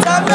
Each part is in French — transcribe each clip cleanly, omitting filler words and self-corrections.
Sabe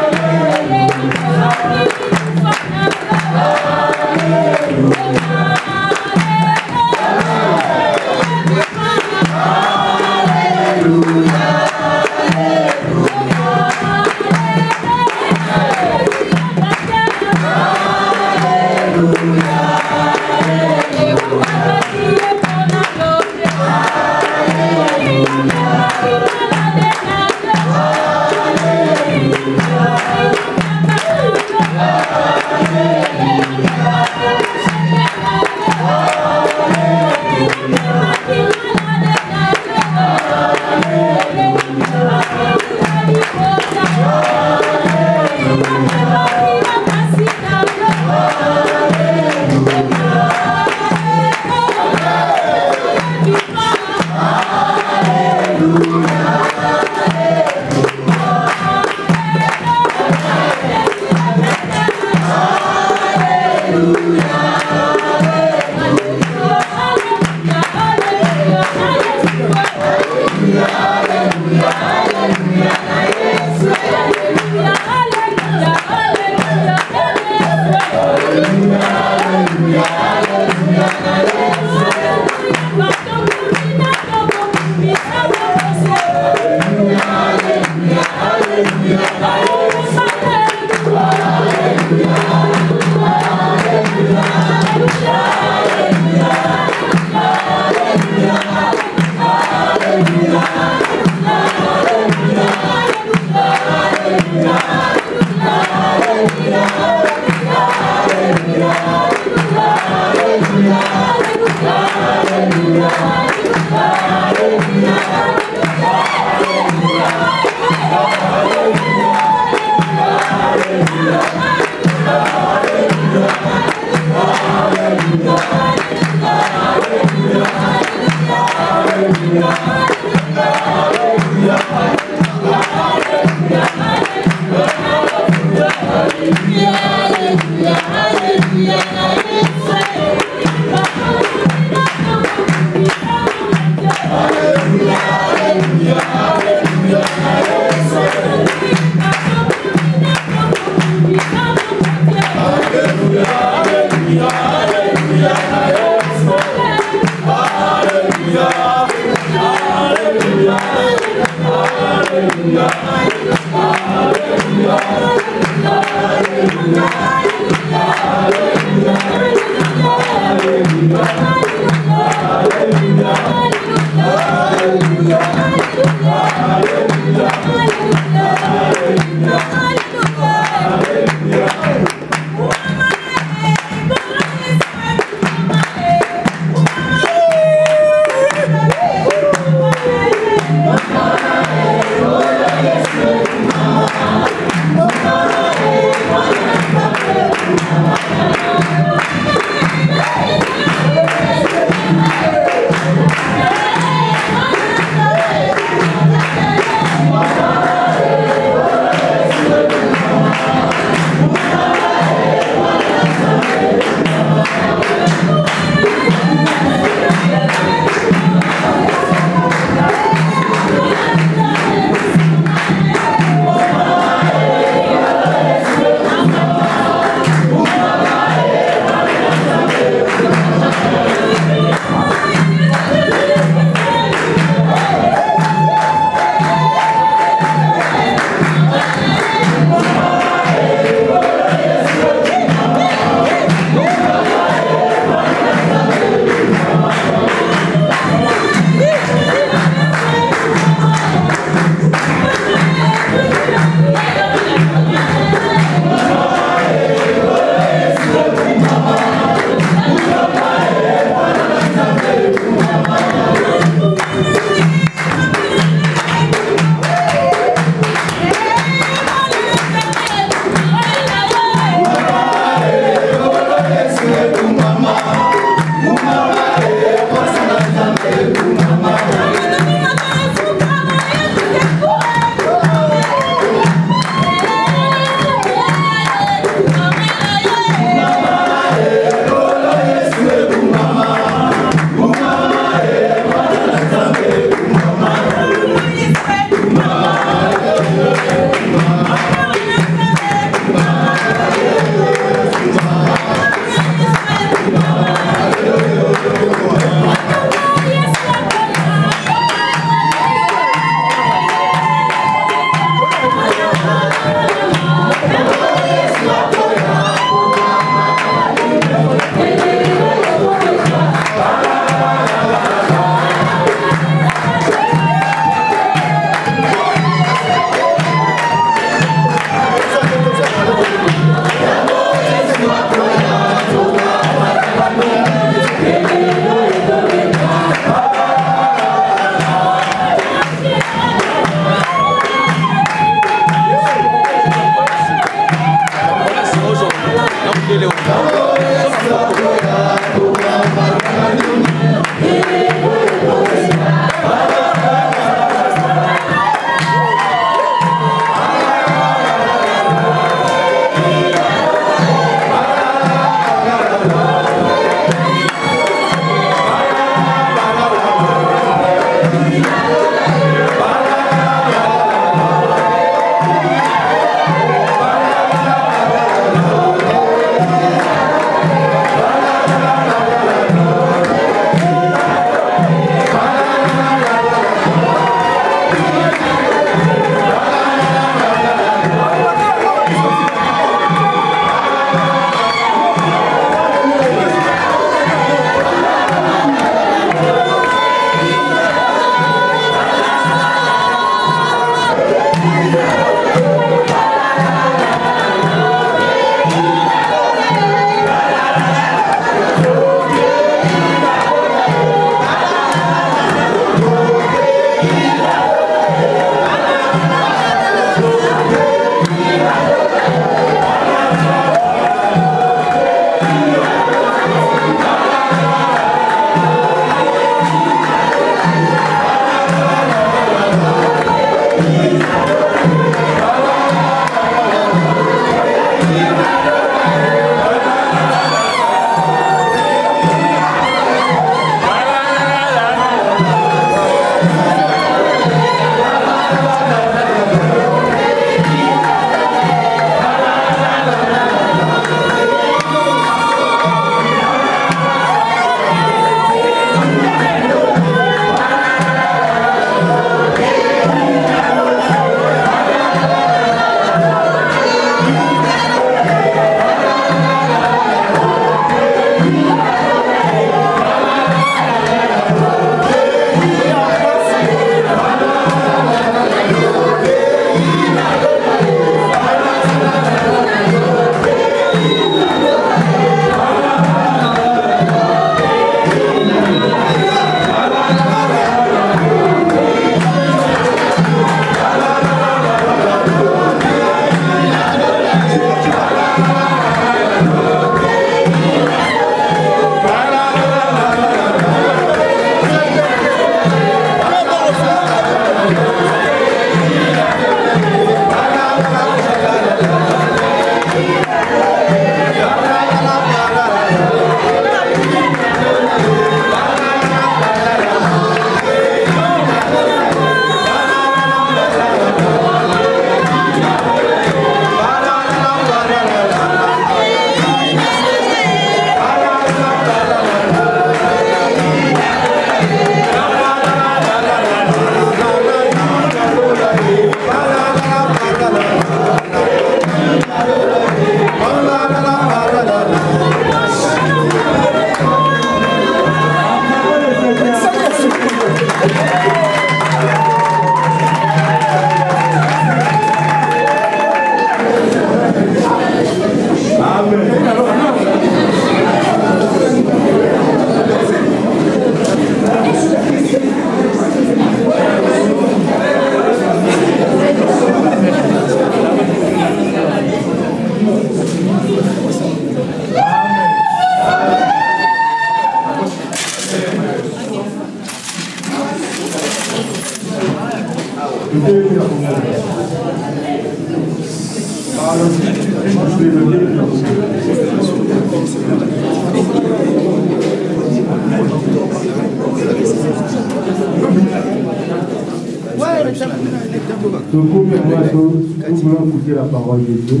Donc, premièrement, nous voulons écouter la parole de Dieu.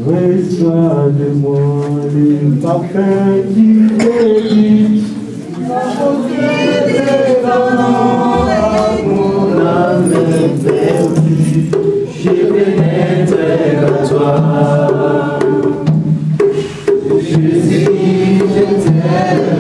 Reçois de moi les parfums du pays. Mon âme est perdue, je pénètre à toi. Jésus, je t'aime.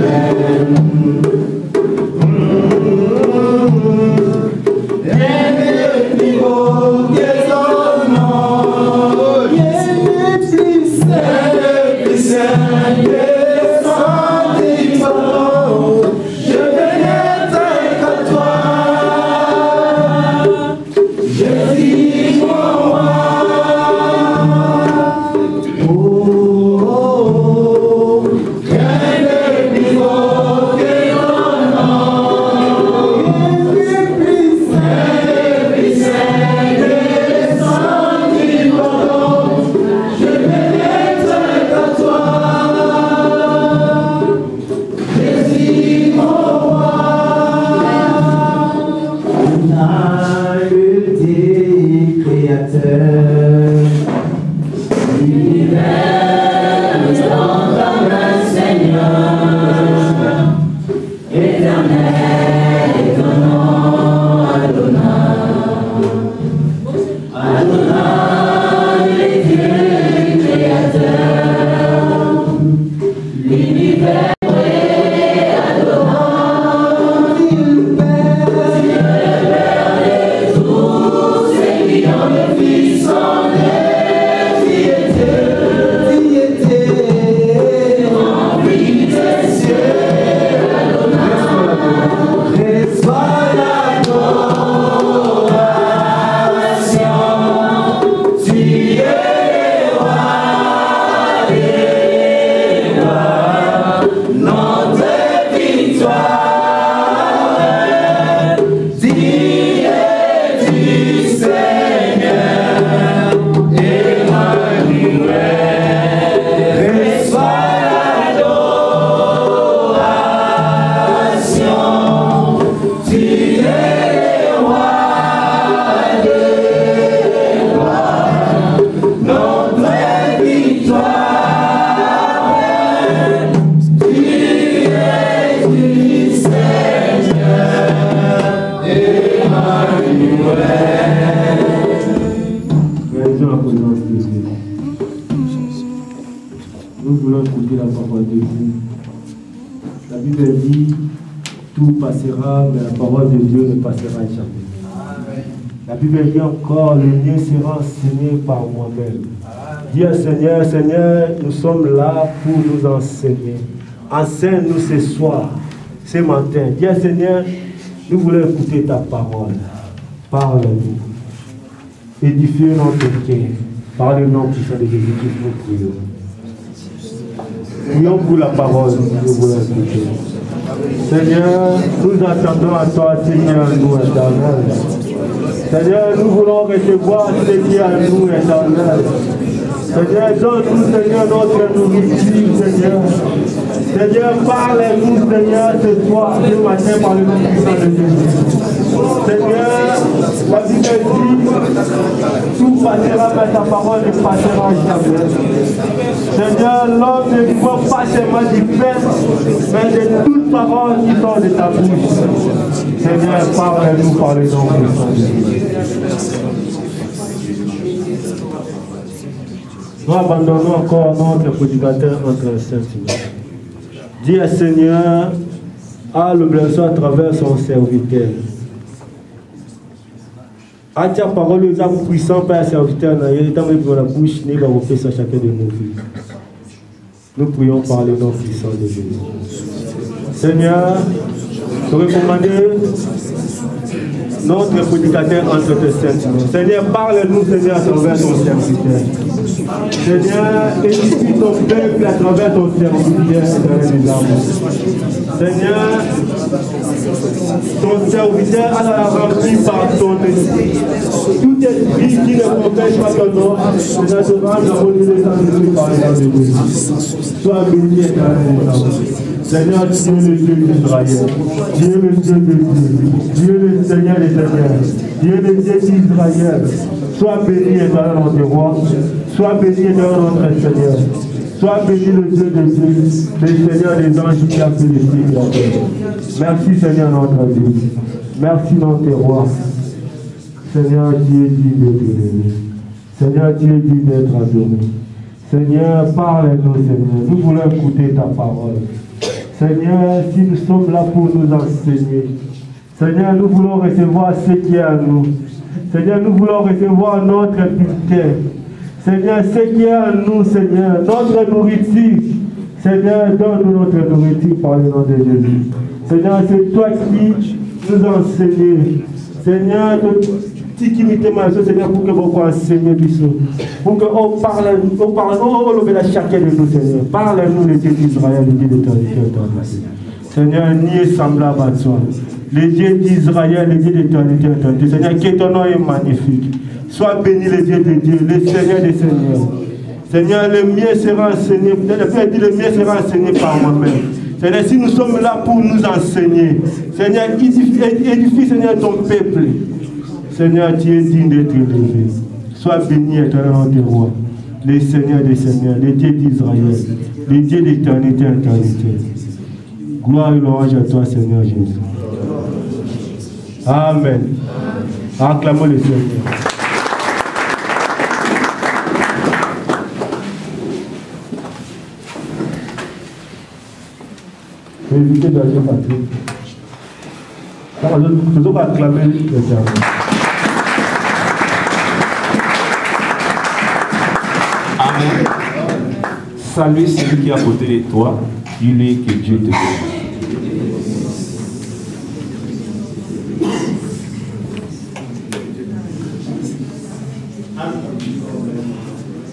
Nous voulons écouter la parole de Dieu. La Bible dit, tout passera, mais la parole de Dieu ne passera jamais. La Bible dit encore, le mien sera enseigné par moi-même. Dis au Seigneur, Seigneur, nous sommes là pour nous enseigner. Enseigne-nous ce soir, ce matin. Dis au Seigneur, nous voulons écouter ta parole. Parle-nous. Édifie notre cœur. Par le nom puissant de Jésus, nous prions. Prions pour la parole, nous voulons écouter. Seigneur, nous attendons à toi, Seigneur, nous éternel. Seigneur, nous voulons recevoir ce qui est à nous éternel. Seigneur, donne-nous, Seigneur, notre nourriture, Seigneur. Seigneur, parle-nous, Seigneur, ce soir, ce matin, par le nom puissant de Jésus. Seigneur, la Bible dit, tout passera, mais ta parole ne passera jamais. Seigneur, l'homme ne vit pas seulement du pain, mais de toutes paroles qui sortent de ta bouche. Seigneur, parle-nous par le nom puissant de Jésus. Nous abandonnons encore notre prédicateur entre les saints. Dis à Seigneur, à l'obéissance à travers son serviteur. À ta parole, nous avons puissant Père serviteur, nous avons dans la bouche, nous avons fait ça chacun de nos vies. Nous prions par le nom puissant de Jésus. Seigneur, te recommander notre prédicateur entre tes saintes mains. Seigneur, parle-nous, Seigneur, à travers ton serviteur. Seigneur, édifie ton peuple à travers ton serviteur, Seigneur, ton serviteur a la rempli par ton esprit. Tout esprit qui ne protège pas ton nom, Seigneur, te rend la bonne par le nom de Dieu. Sois béni éternellement. Seigneur, Dieu le Dieu d'Israël, Dieu le Dieu de Dieu, Dieu le Seigneur des Seigneurs, Dieu le Dieu d'Israël. Sois béni éternel notre roi, sois béni éternel notre Seigneur, sois béni le Dieu de Dieu, le Seigneur des anges qui a fait les cieux et la terre. Merci Seigneur notre Dieu, merci notre roi. Seigneur, Dieu dit d'être aimé. Seigneur, Dieu dit d'être adoré. Seigneur, parle-nous Seigneur, nous voulons écouter ta parole. Seigneur, si nous sommes là pour nous enseigner, Seigneur, nous voulons recevoir ce qui est à nous. Seigneur, nous voulons recevoir notre bulletin. Seigneur, ce qui est à nous, Seigneur, notre nourriture. Seigneur, donne-nous notre nourriture par le nom de Jésus. Seigneur, c'est toi qui nous enseignes. Seigneur, Seigneur, pour que vous enseignez pour que on parle, on la chacun de nous, Seigneur. Parle-nous, le Dieu d'Israël, le Dieu d'éternité. Seigneur, ni est semblable à toi. Le Dieu d'Israël, le Dieu d'éternité. Seigneur, que ton nom est magnifique. Sois béni, le Dieu de Dieu, le Seigneur des Seigneurs. Seigneur, le mien sera enseigné. Le Père dit, le mien sera enseigné par moi-même. Seigneur, si nous sommes là pour nous enseigner, Seigneur, édifie, Seigneur, ton peuple. Seigneur, tu es digne d'être élevé. Sois béni, éternel notre roi, le Seigneur des Seigneurs, le Dieu d'Israël, le Dieu d'éternité, éternité. Gloire et louange à toi, Seigneur Jésus. Amen. Acclamons le Seigneur. Évitez d'agir Patrick. Nous allons acclamer le Seigneur. Amen. Salue celui qui est à côté de toi. Dis-lui que Dieu te bénisse.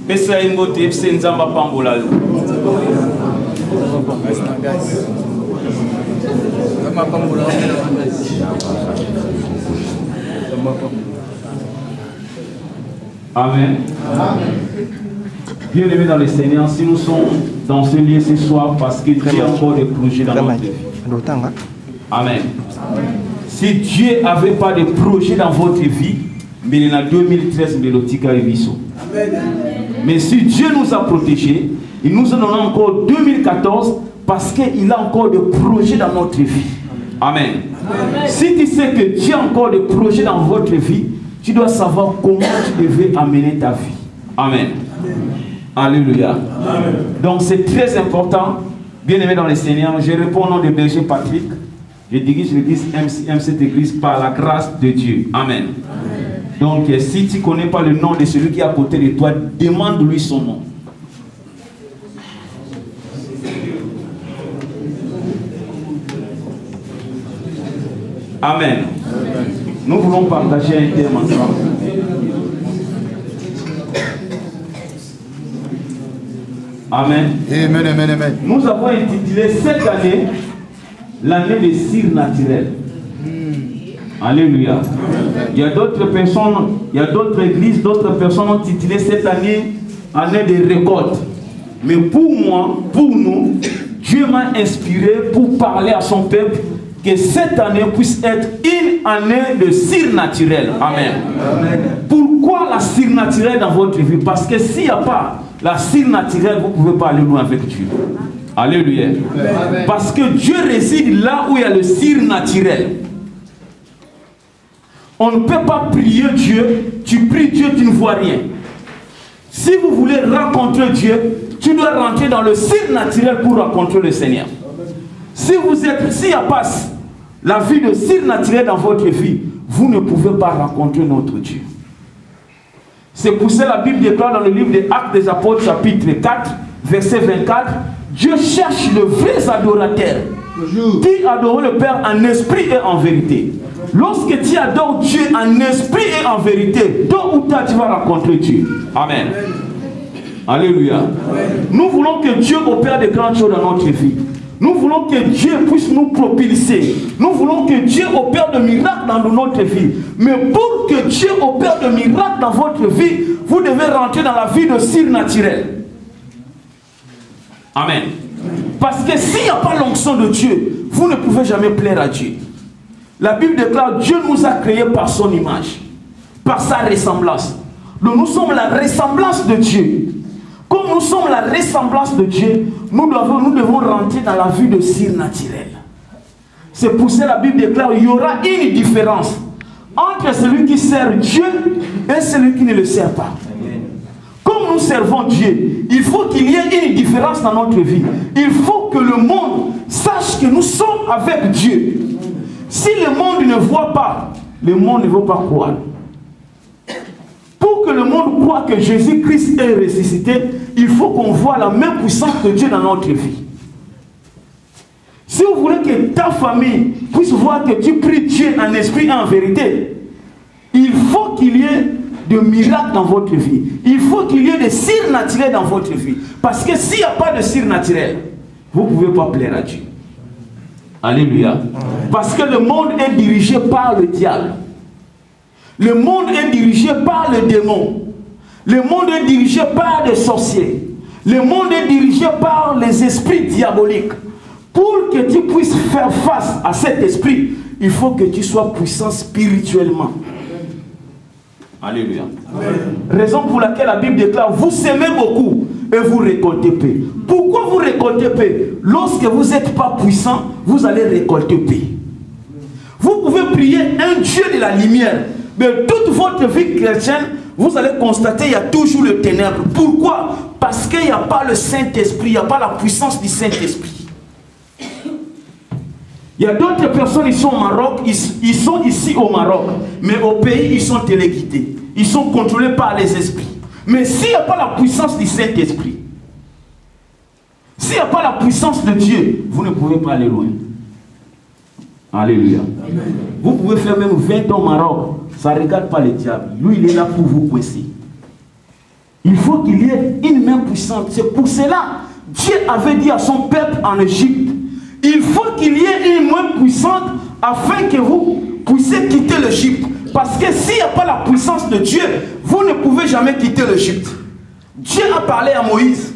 Pesa imbote epse nzamba pambola. Amen. Bien-aimés dans le Seigneur, si nous sommes dans ce lieu ce soir parce que Dieu a encore des projets dans notre vie. Amen. Si Dieu n'avait pas de projets dans votre vie, mais il y a 2013, mais si Dieu nous a protégés, il nous en donne encore 2014 parce qu'il a encore des projets dans notre vie. Amen. Amen. Si tu sais que Dieu a encore des projets dans votre vie, tu dois savoir comment tu devais amener ta vie. Amen. Alléluia. Amen. Donc c'est très important, bien aimé dans le Seigneur. Je réponds au nom de berger Patrick. Je dirige l'église cette église par la grâce de Dieu. Amen. Amen. Donc si tu ne connais pas le nom de celui qui est à côté de toi, demande-lui son nom. Amen. Nous voulons partager un thème ensemble. Amen. Amen, amen, amen. Nous avons intitulé cette année l'année des cires naturelles. Alléluia. Il y a d'autres personnes, il y a d'autres églises, d'autres personnes ont intitulé cette année année des récoltes. Mais pour moi, pour nous, Dieu m'a inspiré pour parler à son peuple que cette année puisse être une année de cire naturelle. Amen. Amen. Pourquoi la cire naturelle dans votre vie? Parce que s'il n'y a pas la cire naturelle, vous ne pouvez pas aller loin avec Dieu. Alléluia. Amen. Parce que Dieu réside là où il y a le cire naturel. On ne peut pas prier Dieu, tu pries Dieu, tu ne vois rien. Si vous voulez rencontrer Dieu, tu dois rentrer dans le cire naturel pour rencontrer le Seigneur. Si s'il n'y a pas la vie de cire naturelle dans votre vie, vous ne pouvez pas rencontrer notre Dieu. C'est pour ça que la Bible déclare dans le livre des Actes des Apôtres, chapitre 4, verset 24, Dieu cherche le vrai adorateur qui adore le Père en esprit et en vérité. Lorsque tu adores Dieu en esprit et en vérité, tôt ou tard tu vas rencontrer Dieu. Amen. Alléluia. Amen. Nous voulons que Dieu opère de grandes choses dans notre vie. Nous voulons que Dieu puisse nous propulser. Nous voulons que Dieu opère de miracles dans notre vie. Mais pour que Dieu opère de miracles dans votre vie, vous devez rentrer dans la vie de cire naturelle. Amen. Parce que s'il n'y a pas l'onction de Dieu, vous ne pouvez jamais plaire à Dieu. La Bible déclare Dieu nous a créés par son image, par sa ressemblance. Donc nous sommes la ressemblance de Dieu. Comme nous sommes la ressemblance de Dieu, nous devons rentrer dans la vie de cire naturelle. C'est pour ça que la Bible déclare qu'il y aura une différence entre celui qui sert Dieu et celui qui ne le sert pas. Comme nous servons Dieu, il faut qu'il y ait une différence dans notre vie. Il faut que le monde sache que nous sommes avec Dieu. Si le monde ne voit pas, le monde ne va pas croire. Pour que le monde croit que Jésus-Christ est ressuscité, il faut qu'on voit la même puissance de Dieu dans notre vie. Si vous voulez que ta famille puisse voir que tu pries Dieu en esprit et en vérité, il faut qu'il y ait de miracles dans votre vie. Il faut qu'il y ait des cires naturelles dans votre vie. Parce que s'il n'y a pas de cire naturelle, vous ne pouvez pas plaire à Dieu. Alléluia. Parce que le monde est dirigé par le diable. Le monde est dirigé par le démon. Le monde est dirigé par des sorciers. Le monde est dirigé par les esprits diaboliques. Pour que tu puisses faire face à cet esprit, il faut que tu sois puissant spirituellement. Alléluia. Amen. Raison pour laquelle la Bible déclare, vous semez beaucoup et vous récoltez peu. Pourquoi vous récoltez récolter paix. Lorsque vous n'êtes pas puissant, vous allez récolter paix. Vous pouvez prier un Dieu de la lumière, mais toute votre vie chrétienne, vous allez constater qu'il y a toujours le ténèbre. Pourquoi? Parce qu'il n'y a pas le Saint-Esprit, il n'y a pas la puissance du Saint-Esprit. Il y a d'autres personnes, ils sont au Maroc, ils sont ici au Maroc, mais au pays, ils sont téléguidés. Ils sont contrôlés par les esprits. Mais s'il n'y a pas la puissance du Saint-Esprit, s'il n'y a pas la puissance de Dieu, vous ne pouvez pas aller loin. Alléluia. Amen. Vous pouvez faire même 20 ans au Maroc, ça ne regarde pas le diable. Lui, il est là pour vous coincer. Il faut qu'il y ait une main puissante. C'est pour cela, Dieu avait dit à son peuple en Égypte, il faut qu'il y ait une main puissante afin que vous puissiez quitter l'Égypte. Parce que s'il n'y a pas la puissance de Dieu, vous ne pouvez jamais quitter l'Égypte. Dieu a parlé à Moïse.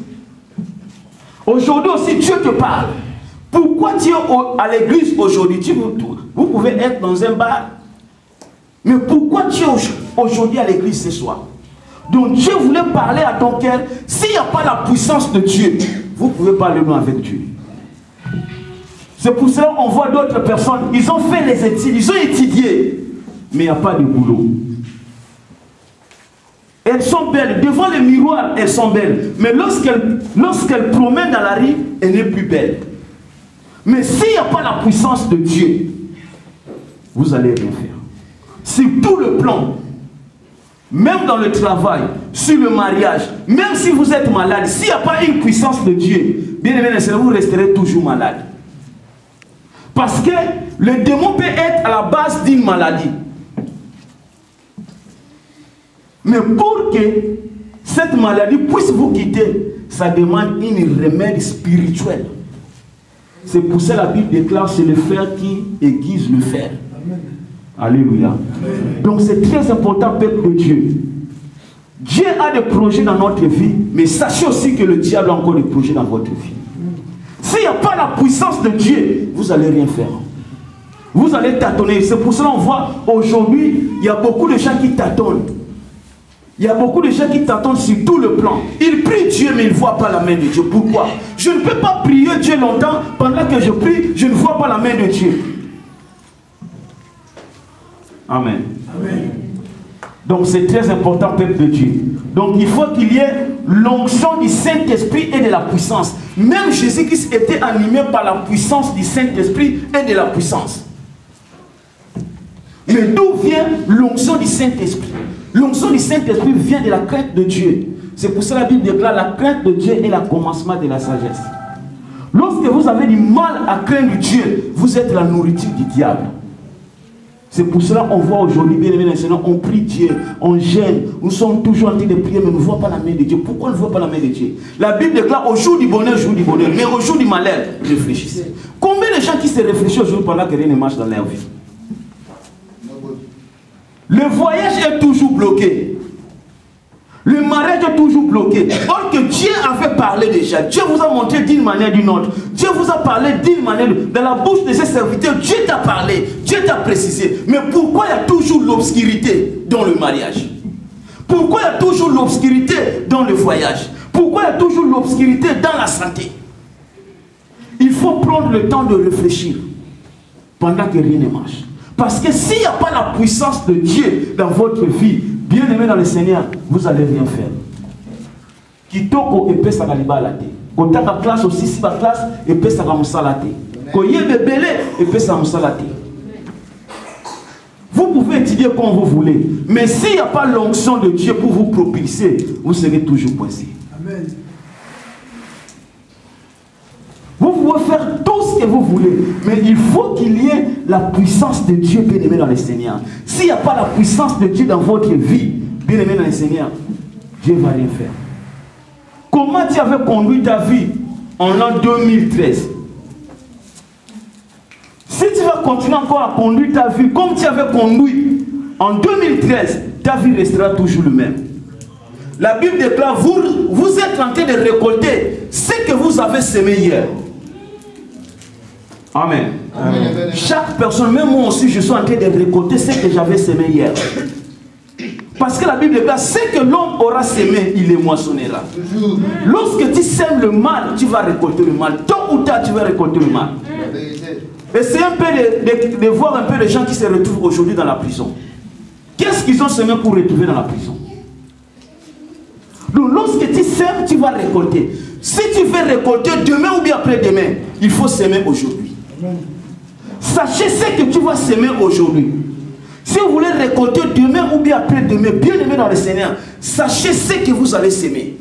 Aujourd'hui aussi, Dieu te parle. Pourquoi tu es à l'église aujourd'hui? Vous pouvez être dans un bar. Mais pourquoi tu es aujourd'hui à l'église ce soir? Donc Dieu voulait parler à ton cœur. S'il n'y a pas la puissance de Dieu, vous ne pouvez pas aller loin avec Dieu. C'est pour cela qu'on voit d'autres personnes, ils ont fait les études, ils ont étudié, mais il n'y a pas de boulot. Elles sont belles, devant le miroir, elles sont belles. Mais lorsqu'elles promènent dans la rue, elle n'est plus belle. Mais s'il n'y a pas la puissance de Dieu, vous allez rien faire. Sur tout le plan, même dans le travail, sur le mariage, même si vous êtes malade, s'il n'y a pas une puissance de Dieu, bien aimé, vous resterez toujours malade. Parce que le démon peut être à la base d'une maladie. Mais pour que cette maladie puisse vous quitter, ça demande une remède spirituelle. C'est pour ça que la Bible déclare c'est le fer qui aiguise le fer. Amen. Alléluia. Amen. Donc c'est très important, peuple de Dieu. Dieu a des projets dans notre vie, mais sachez aussi que le diable a encore des projets dans votre vie. S'il n'y a pas la puissance de Dieu, vous n'allez rien faire. Vous allez tâtonner. C'est pour cela qu'on voit aujourd'hui, il y a beaucoup de gens qui tâtonnent. Il y a beaucoup de gens qui t'attendent sur tout le plan. Ils prient Dieu, mais ils ne voient pas la main de Dieu. Pourquoi? Je ne peux pas prier Dieu longtemps. Pendant que je prie, je ne vois pas la main de Dieu. Amen. Amen. Donc c'est très important, peuple de Dieu. Donc il faut qu'il y ait l'onction du Saint-Esprit et de la puissance. Même Jésus-Christ était animé par la puissance du Saint-Esprit et de la puissance. Mais d'où vient l'onction du Saint-Esprit? L'onction du Saint-Esprit vient de la crainte de Dieu. C'est pour ça que la Bible déclare la crainte de Dieu est le commencement de la sagesse. Lorsque vous avez du mal à craindre Dieu, vous êtes la nourriture du diable. C'est pour cela qu'on voit aujourd'hui, bien aimé, on prie Dieu, on gêne, nous sommes toujours en train de prier, mais nous ne voyons pas la main de Dieu. Pourquoi on ne voit pas la main de Dieu? La Bible déclare au jour du bonheur, mais au jour du malheur, réfléchissez. Combien de gens qui se réfléchissent aujourd'hui pendant que rien ne marche dans leur vie? Le voyage est toujours bloqué. Le mariage est toujours bloqué. Or que Dieu avait parlé déjà. Dieu vous a montré d'une manière ou d'une autre. Dieu vous a parlé d'une manière. Dans la bouche de ses serviteurs, Dieu t'a parlé. Dieu t'a précisé. Mais pourquoi il y a toujours l'obscurité dans le mariage? Pourquoi il y a toujours l'obscurité dans le voyage? Pourquoi il y a toujours l'obscurité dans la santé? Il faut prendre le temps de réfléchir pendant que rien ne marche. Parce que s'il n'y a pas la puissance de Dieu dans votre vie, bien aimé dans le Seigneur, vous n'allez rien faire. Kitoko epé sa kaliba la te. Kota ka classe aussi si ba classe epé sa kamusala te. Koye bebele epé sa musala te. Vous pouvez étudier comme vous voulez, mais s'il n'y a pas l'onction de Dieu pour vous propulser, vous serez toujours coincé. Amen. Vous pouvez faire tout ce que vous voulez, mais il faut qu'il y ait la puissance de Dieu, bien aimé dans le Seigneur. S'il n'y a pas la puissance de Dieu dans votre vie, bien aimé dans le Seigneur, Dieu ne va rien faire. Comment tu avais conduit ta vie en l'an 2013? Si tu vas continuer encore à conduire ta vie comme tu avais conduit en 2013, ta vie restera toujours le même. La Bible déclare, vous êtes en train de récolter ce que vous avez semé hier. Amen. Amen. Chaque personne, même moi aussi, je suis en train de récolter ce que j'avais semé hier. Parce que la Bible déclare, ce que l'homme aura sémé, il les moissonnera. Lorsque tu sèmes le mal, tu vas récolter le mal. Tôt ou tard, tu vas récolter le mal. Essayez un peu de voir un peu les gens qui se retrouvent aujourd'hui dans la prison. Qu'est-ce qu'ils ont semé pour retrouver dans la prison? Donc lorsque tu sèmes, tu vas récolter. Si tu veux récolter demain ou bien après-demain, il faut s'aimer aujourd'hui. Sachez ce que tu vas s'aimer aujourd'hui. Si vous voulez récolter demain ou bien après-demain, bien aimé dans le Seigneur, sachez ce que vous allez s'aimer.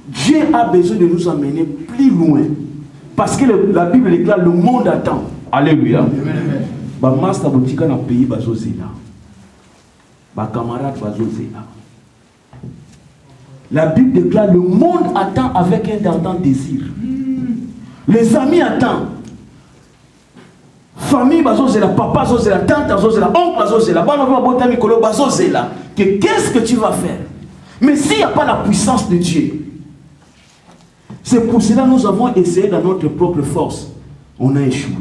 Dieu a besoin de nous amener plus loin. Parce que la Bible déclare, le monde attend. Alléluia. Ba master botika na pays bazozela. Ba camarade bazozela. La Bible déclare, le monde attend avec un ardent désir. Les amis attendent. Famille bazozela, papa bazozela, tante bazozela, oncle bazozela, banava bota mikolo bazozela. Qu'est-ce que tu vas faire? Mais s'il n'y a pas la puissance de Dieu, c'est pour cela que nous avons essayé dans notre propre force. On a échoué.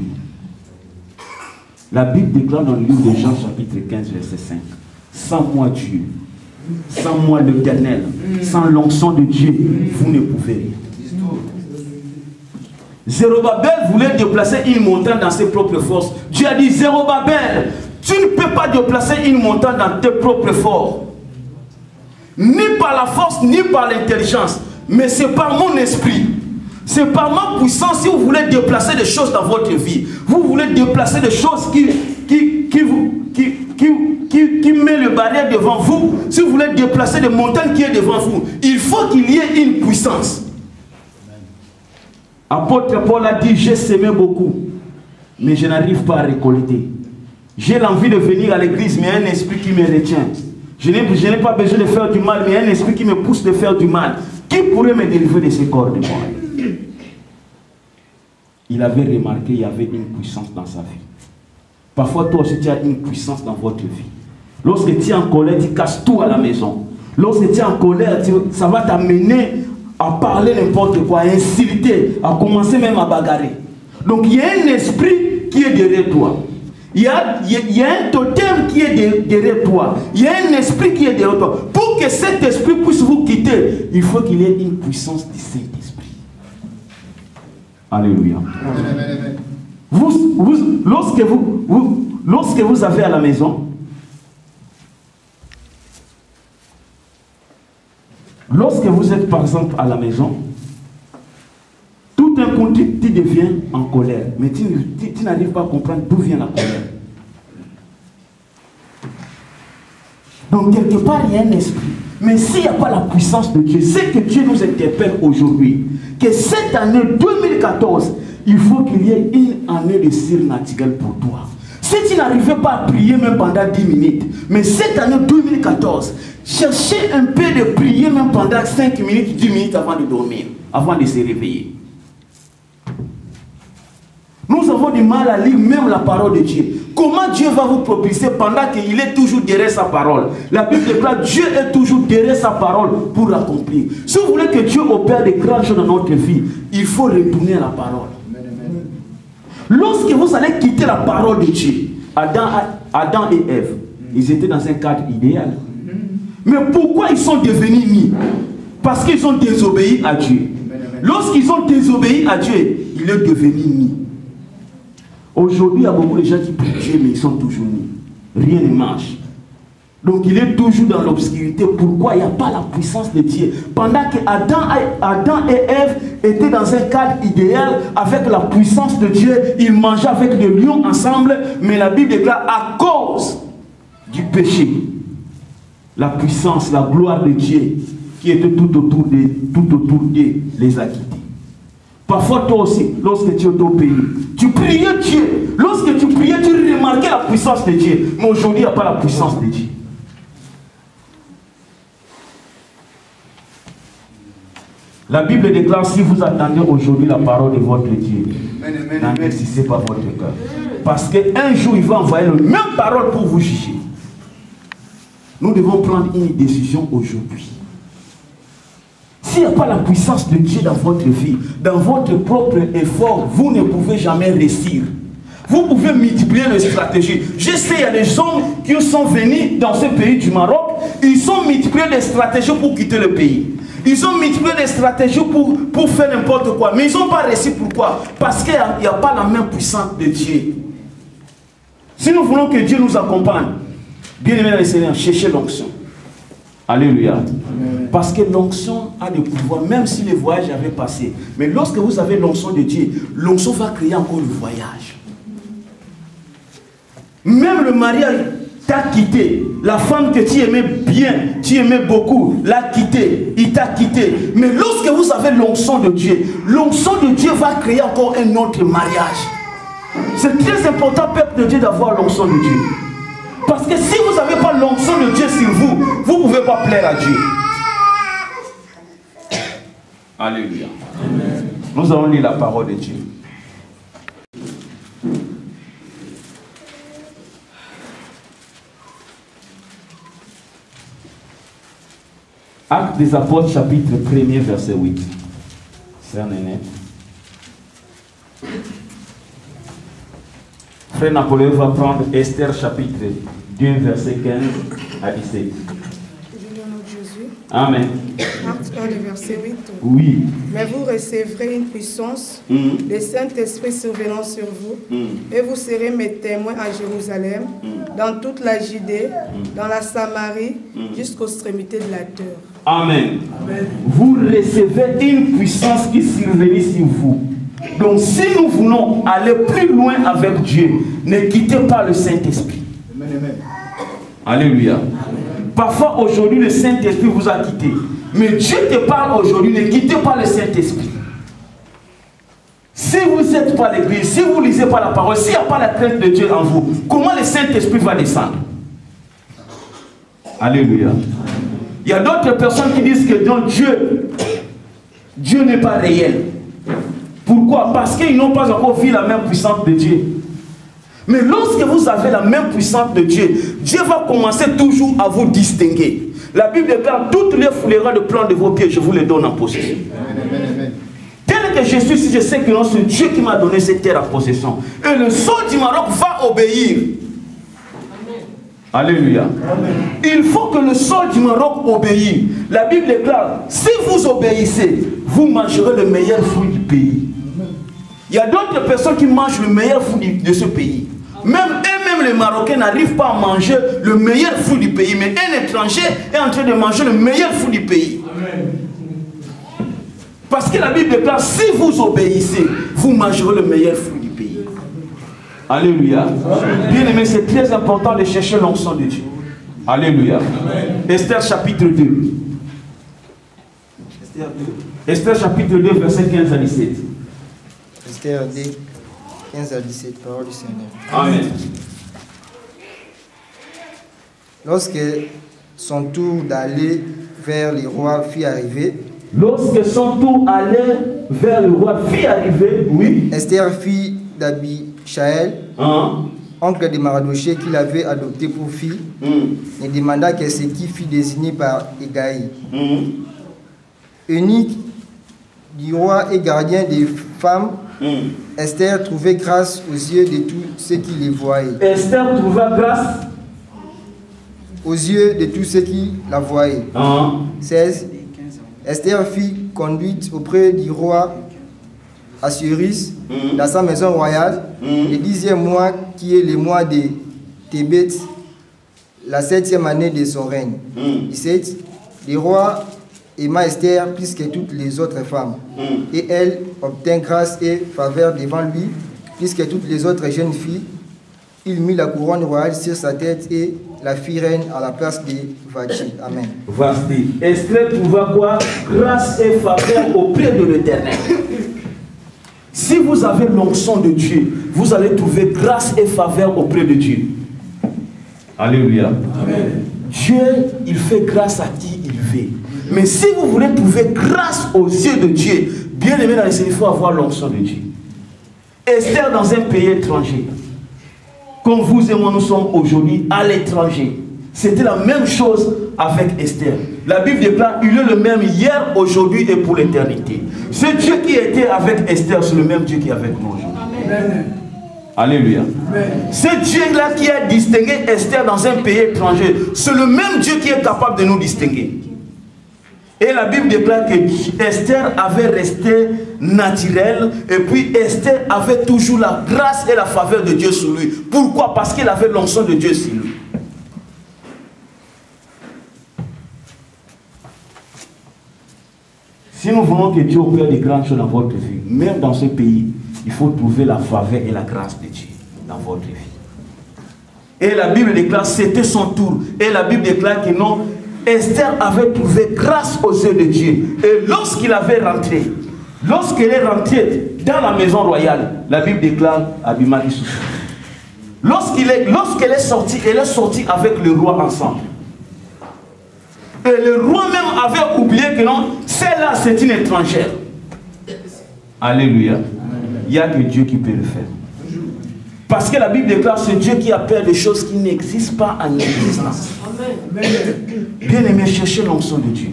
La Bible déclare dans le livre de Jean chapitre 15 verset 5. Sans moi Dieu, sans moi l'Éternel, sans l'onction de Dieu, vous ne pouvez rien. Zérobabel voulait déplacer une montagne dans ses propres forces. Dieu a dit, Zérobabel, tu ne peux pas déplacer une montagne dans tes propres forces. Ni par la force, ni par l'intelligence. Mais c'est par mon esprit. C'est par ma puissance si vous voulez déplacer des choses dans votre vie. Vous voulez déplacer des choses qui met le barrière devant vous. Si vous voulez déplacer des montagnes qui est devant vous, il faut qu'il y ait une puissance. Apôtre Paul a dit, j'ai semé beaucoup, mais je n'arrive pas à récolter. J'ai l'envie de venir à l'église, mais un esprit qui me retient. Je n'ai pas besoin de faire du mal, mais un esprit qui me pousse de faire du mal. Qui pourrait me délivrer de ce corps de mort? Il avait remarqué qu'il y avait une puissance dans sa vie. Parfois, toi aussi, tu as une puissance dans votre vie. Lorsque tu es en colère, tu casses tout à la maison. Lorsque tu es en colère, ça va t'amener à parler n'importe quoi, à insulter, à commencer même à bagarrer. Donc, il y a un esprit qui est derrière toi. Il y a un totem qui est derrière toi. Il y a un esprit qui est derrière toi. Pour que cet esprit puisse vous quitter, il faut qu'il y ait une puissance du Saint-Esprit. Alléluia. Lorsque vous avez à la maison, lorsque vous êtes par exemple à la maison, tout d'un coup tu deviens en colère, mais tu n'arrives pas à comprendre d'où vient la colère. Donc quelque part il y a un esprit. Mais s'il n'y a pas la puissance de Dieu, c'est que Dieu nous interpelle aujourd'hui. Que cette année 2014, il faut qu'il y ait une année de surnaturel pour toi. Si tu n'arrivais pas à prier même pendant 10 minutes, mais cette année 2014, cherchez un peu de prier même pendant 5 minutes, 10 minutes avant de dormir, avant de se réveiller. Nous avons du mal à lire même la parole de Dieu. Comment Dieu va vous propulser pendant qu'il est toujours derrière sa parole? La Bible déclare Dieu est toujours derrière sa parole pour l'accomplir. Si vous voulez que Dieu opère des grandes choses dans notre vie, il faut retourner à la parole. Lorsque vous allez quitter la parole de Dieu, Adam et Ève, ils étaient dans un cadre idéal. Mais pourquoi ils sont devenus nids? Parce qu'ils ont désobéi à Dieu. Lorsqu'ils ont désobéi à Dieu, il est devenu nid. Aujourd'hui, il y a beaucoup de gens qui prient Dieu, mais ils sont toujours nus. Rien ne marche. Donc, il est toujours dans l'obscurité. Pourquoi il n'y a pas la puissance de Dieu? Pendant que Adam et Ève étaient dans un cadre idéal, avec la puissance de Dieu, ils mangeaient avec des lions ensemble, mais la Bible déclare à cause du péché, la puissance, la gloire de Dieu qui était tout autour d'eux, les a quittés. Parfois, toi aussi, lorsque tu es au pays, tu priais Dieu. Lorsque tu priais, tu remarquais la puissance de Dieu. Mais aujourd'hui, il n'y a pas la puissance de Dieu. La Bible déclare, si vous attendez aujourd'hui la parole de votre Dieu, n'investissez pas votre cœur. Parce qu'un jour, il va envoyer la même parole pour vous juger. Nous devons prendre une décision aujourd'hui. S'il n'y a pas la puissance de Dieu dans votre vie, dans votre propre effort, vous ne pouvez jamais réussir. vous pouvez multiplier les stratégies. Je sais, il y a des hommes qui sont venus dans ce pays du Maroc, ils ont multiplié des stratégies pour quitter le pays. Ils ont multiplié des stratégies pour faire n'importe quoi. Mais ils n'ont pas réussi. Pourquoi? Parce qu'il n'y a pas la main puissante de Dieu. Si nous voulons que Dieu nous accompagne, bien aimé dans le Seigneur, cherchez l'onction. Alléluia. Amen. Parce que l'onction a le pouvoir, même si le voyage avait passé. Mais lorsque vous avez l'onction de Dieu, l'onction va créer encore le voyage. Même le mariage t'a quitté. La femme que tu aimais bien, tu aimais beaucoup, l'a quitté. Il t'a quitté. Mais lorsque vous avez l'onction de Dieu va créer encore un autre mariage. C'est très important, peuple de Dieu, d'avoir l'onction de Dieu. Parce que si vous n'avez pas l'onction de Dieu sur vous, vous ne pouvez pas plaire à Dieu. Alléluia. Amen. Nous allons lire la parole de Dieu. Actes des Apôtres, chapitre 1er, verset 8. C'est un néné. Frère Napoléon va prendre Esther, chapitre 2, verset 15 à 17. Amen. Acte 1, le verset 8. Oui. Mais vous recevrez une puissance, le Saint-Esprit survenant sur vous, et vous serez mes témoins à Jérusalem, dans toute la Judée, dans la Samarie, jusqu'aux extrémités de la terre. Amen. Amen. Vous recevez une puissance qui survenait sur vous. Donc si nous voulons aller plus loin avec Dieu, ne quittez pas le Saint-Esprit. Alléluia. Parfois aujourd'hui le Saint-Esprit vous a quitté. Mais Dieu te parle aujourd'hui, ne quittez pas le Saint-Esprit. Si vous n'êtes pas l'église, si vous ne lisez pas la parole, s'il n'y a pas la crainte de Dieu en vous, comment le Saint-Esprit va descendre? Alléluia. Il y a d'autres personnes qui disent que dans Dieu n'est pas réel. Pourquoi? Parce qu'ils n'ont pas encore vu la main puissante de Dieu. Mais lorsque vous avez la main puissante de Dieu, Dieu va commencer toujours à vous distinguer. La Bible déclare toutes les foulerats de plans de vos pieds, je vous les donne en possession. Tel que je suis, si je sais que c'est Dieu qui m'a donné cette terre en possession. Et le sol du Maroc va obéir. Alléluia. Amen. Il faut que le sol du Maroc obéisse. La Bible déclare, si vous obéissez, vous mangerez le meilleur fruit du pays. Il y a d'autres personnes qui mangent le meilleur fruit de ce pays. Même les Marocains n'arrivent pas à manger le meilleur fruit du pays. Mais un étranger est en train de manger le meilleur fruit du pays. Amen. Parce que la Bible déclare, si vous obéissez, vous mangerez le meilleur fruit du pays. Alléluia. Bien aimé, c'est très important de chercher l'onction de Dieu. Alléluia. Amen. Esther chapitre 2. Esther chapitre 2, verset 15 à 17. Esther 2, 15 à 17, parole du Seigneur. Amen. Lorsque son tour d'aller vers le roi fit arriver, oui. Esther fille d'Abichaël, oncle de Mardoché qu'il avait adopté pour fille, et demanda que ce qui fut désigné par Hégaï. Unique du roi et gardien des femmes, Esther trouvait grâce aux yeux de tous ceux qui les voyaient. Esther trouva grâce aux yeux de tous ceux qui la voyaient. 16. Esther fut conduite auprès du roi Assuérus dans sa maison royale, le 10e mois qui est le mois de Tébet, la 7e année de son règne. 17. Le roi aima Esther plus que toutes les autres femmes, et elle obtint grâce et faveur devant lui plus que toutes les autres jeunes filles. Il mit la couronne royale sur sa tête et la fit reine à la place de Vashti. Amen. Vashti. Esther trouva quoi? Grâce et faveur auprès de l'Éternel. Si vous avez l'onction de Dieu, vous allez trouver grâce et faveur auprès de Dieu. Alléluia. Amen. Dieu, il fait grâce à qui il veut. Mais si vous voulez trouver grâce aux yeux de Dieu, bien aimé dans les Seigneur, il faut avoir l'onction de Dieu. Esther dans un pays étranger. Comme vous et moi nous sommes aujourd'hui à l'étranger. C'était la même chose avec Esther. La Bible déclare, il est le même hier, aujourd'hui et pour l'éternité. Ce Dieu qui était avec Esther, c'est le même Dieu qui est avec nous aujourd'hui. Alléluia. C'est Dieu-là qui a distingué Esther dans un pays étranger. C'est le même Dieu qui est capable de nous distinguer. Et la Bible déclare que Esther avait resté naturelle. Et puis Esther avait toujours la grâce et la faveur de Dieu sur lui. Pourquoi? Parce qu'il avait l'onction de Dieu sur lui. Si nous voulons que Dieu opère des grandes choses dans votre vie, même dans ce pays, il faut trouver la faveur et la grâce de Dieu dans votre vie. Et la Bible déclare, c'était son tour. Et la Bible déclare que non, Esther avait trouvé grâce aux yeux de Dieu. Et lorsqu'il avait rentré, lorsqu'elle est rentrée dans la maison royale, la Bible déclare, Abimaël souffre. Lorsqu'elle est sortie, elle est sortie avec le roi ensemble. Et le roi même avait oublié que non, celle-là c'est une étrangère. Alléluia. Il n'y a que Dieu qui peut le faire. Parce que la Bible déclare, c'est Dieu qui a peur des choses qui n'existent pas en existence. Bien aimé, cherchez l'onction de Dieu.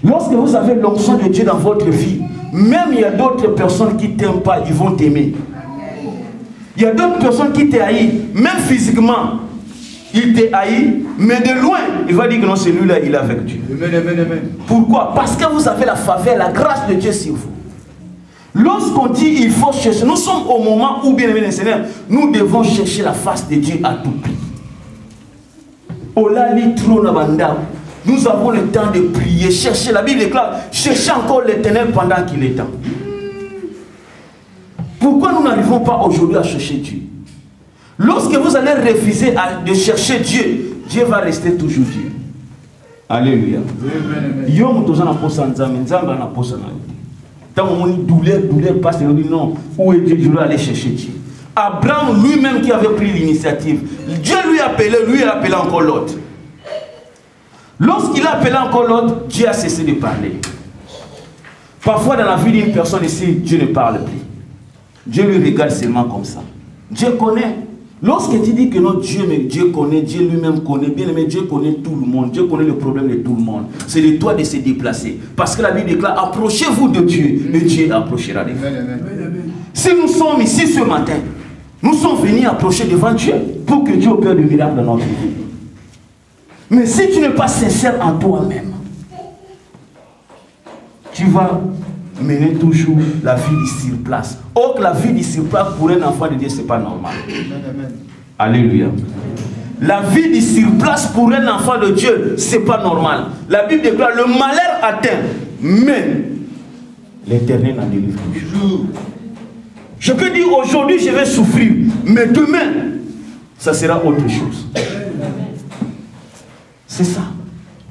Lorsque vous avez l'onction de Dieu dans votre vie, même il y a d'autres personnes qui ne t'aiment pas, ils vont t'aimer. Il y a d'autres personnes qui t'haïssent, même physiquement. Il t'haït, mais de loin, il va dire que non, celui-là, il est avec Dieu. Pourquoi? Parce que vous avez la faveur, la grâce de Dieu sur vous. Lorsqu'on dit il faut chercher, nous sommes au moment où, bien aimé les Seigneurs, nous devons chercher la face de Dieu à tout prix. Nous avons le temps de prier, chercher. La Bible déclare, chercher encore l'Éternel pendant qu'il est temps. Pourquoi nous n'arrivons pas aujourd'hui à chercher Dieu? Lorsque vous allez refuser de chercher Dieu, Dieu va rester toujours Dieu. Alléluia. Tant que douleur passe, il dit non, où est Dieu? Je dois aller chercher Dieu. Abraham lui-même qui avait pris l'initiative, Dieu lui a appelé encore l'autre. Lorsqu'il a appelé encore l'autre, Dieu a cessé de parler. Parfois dans la vie d'une personne ici, Dieu ne parle plus. Dieu lui regarde seulement comme ça. Dieu connaît. Lorsque tu dis que non, Dieu connaît, Dieu lui-même connaît, bien aimé, Dieu connaît tout le monde, Dieu connaît le problème de tout le monde. C'est de toi de se déplacer. Parce que la Bible déclare, approchez-vous de Dieu, et Dieu approchera de vous. Si nous sommes ici ce matin, nous sommes venus approcher devant Dieu pour que Dieu opère des miracles dans notre vie. Mais si tu n'es pas sincère en toi-même, tu vas mener toujours la vie du surplace. Or que la vie du surplace pour un enfant de Dieu, ce n'est pas normal. Alléluia. La vie du surplace pour un enfant de Dieu, ce n'est pas normal. La Bible déclare, le malheur atteint, mais l'Éternel en délivre toujours. Je peux dire aujourd'hui je vais souffrir, mais demain, ça sera autre chose. C'est ça.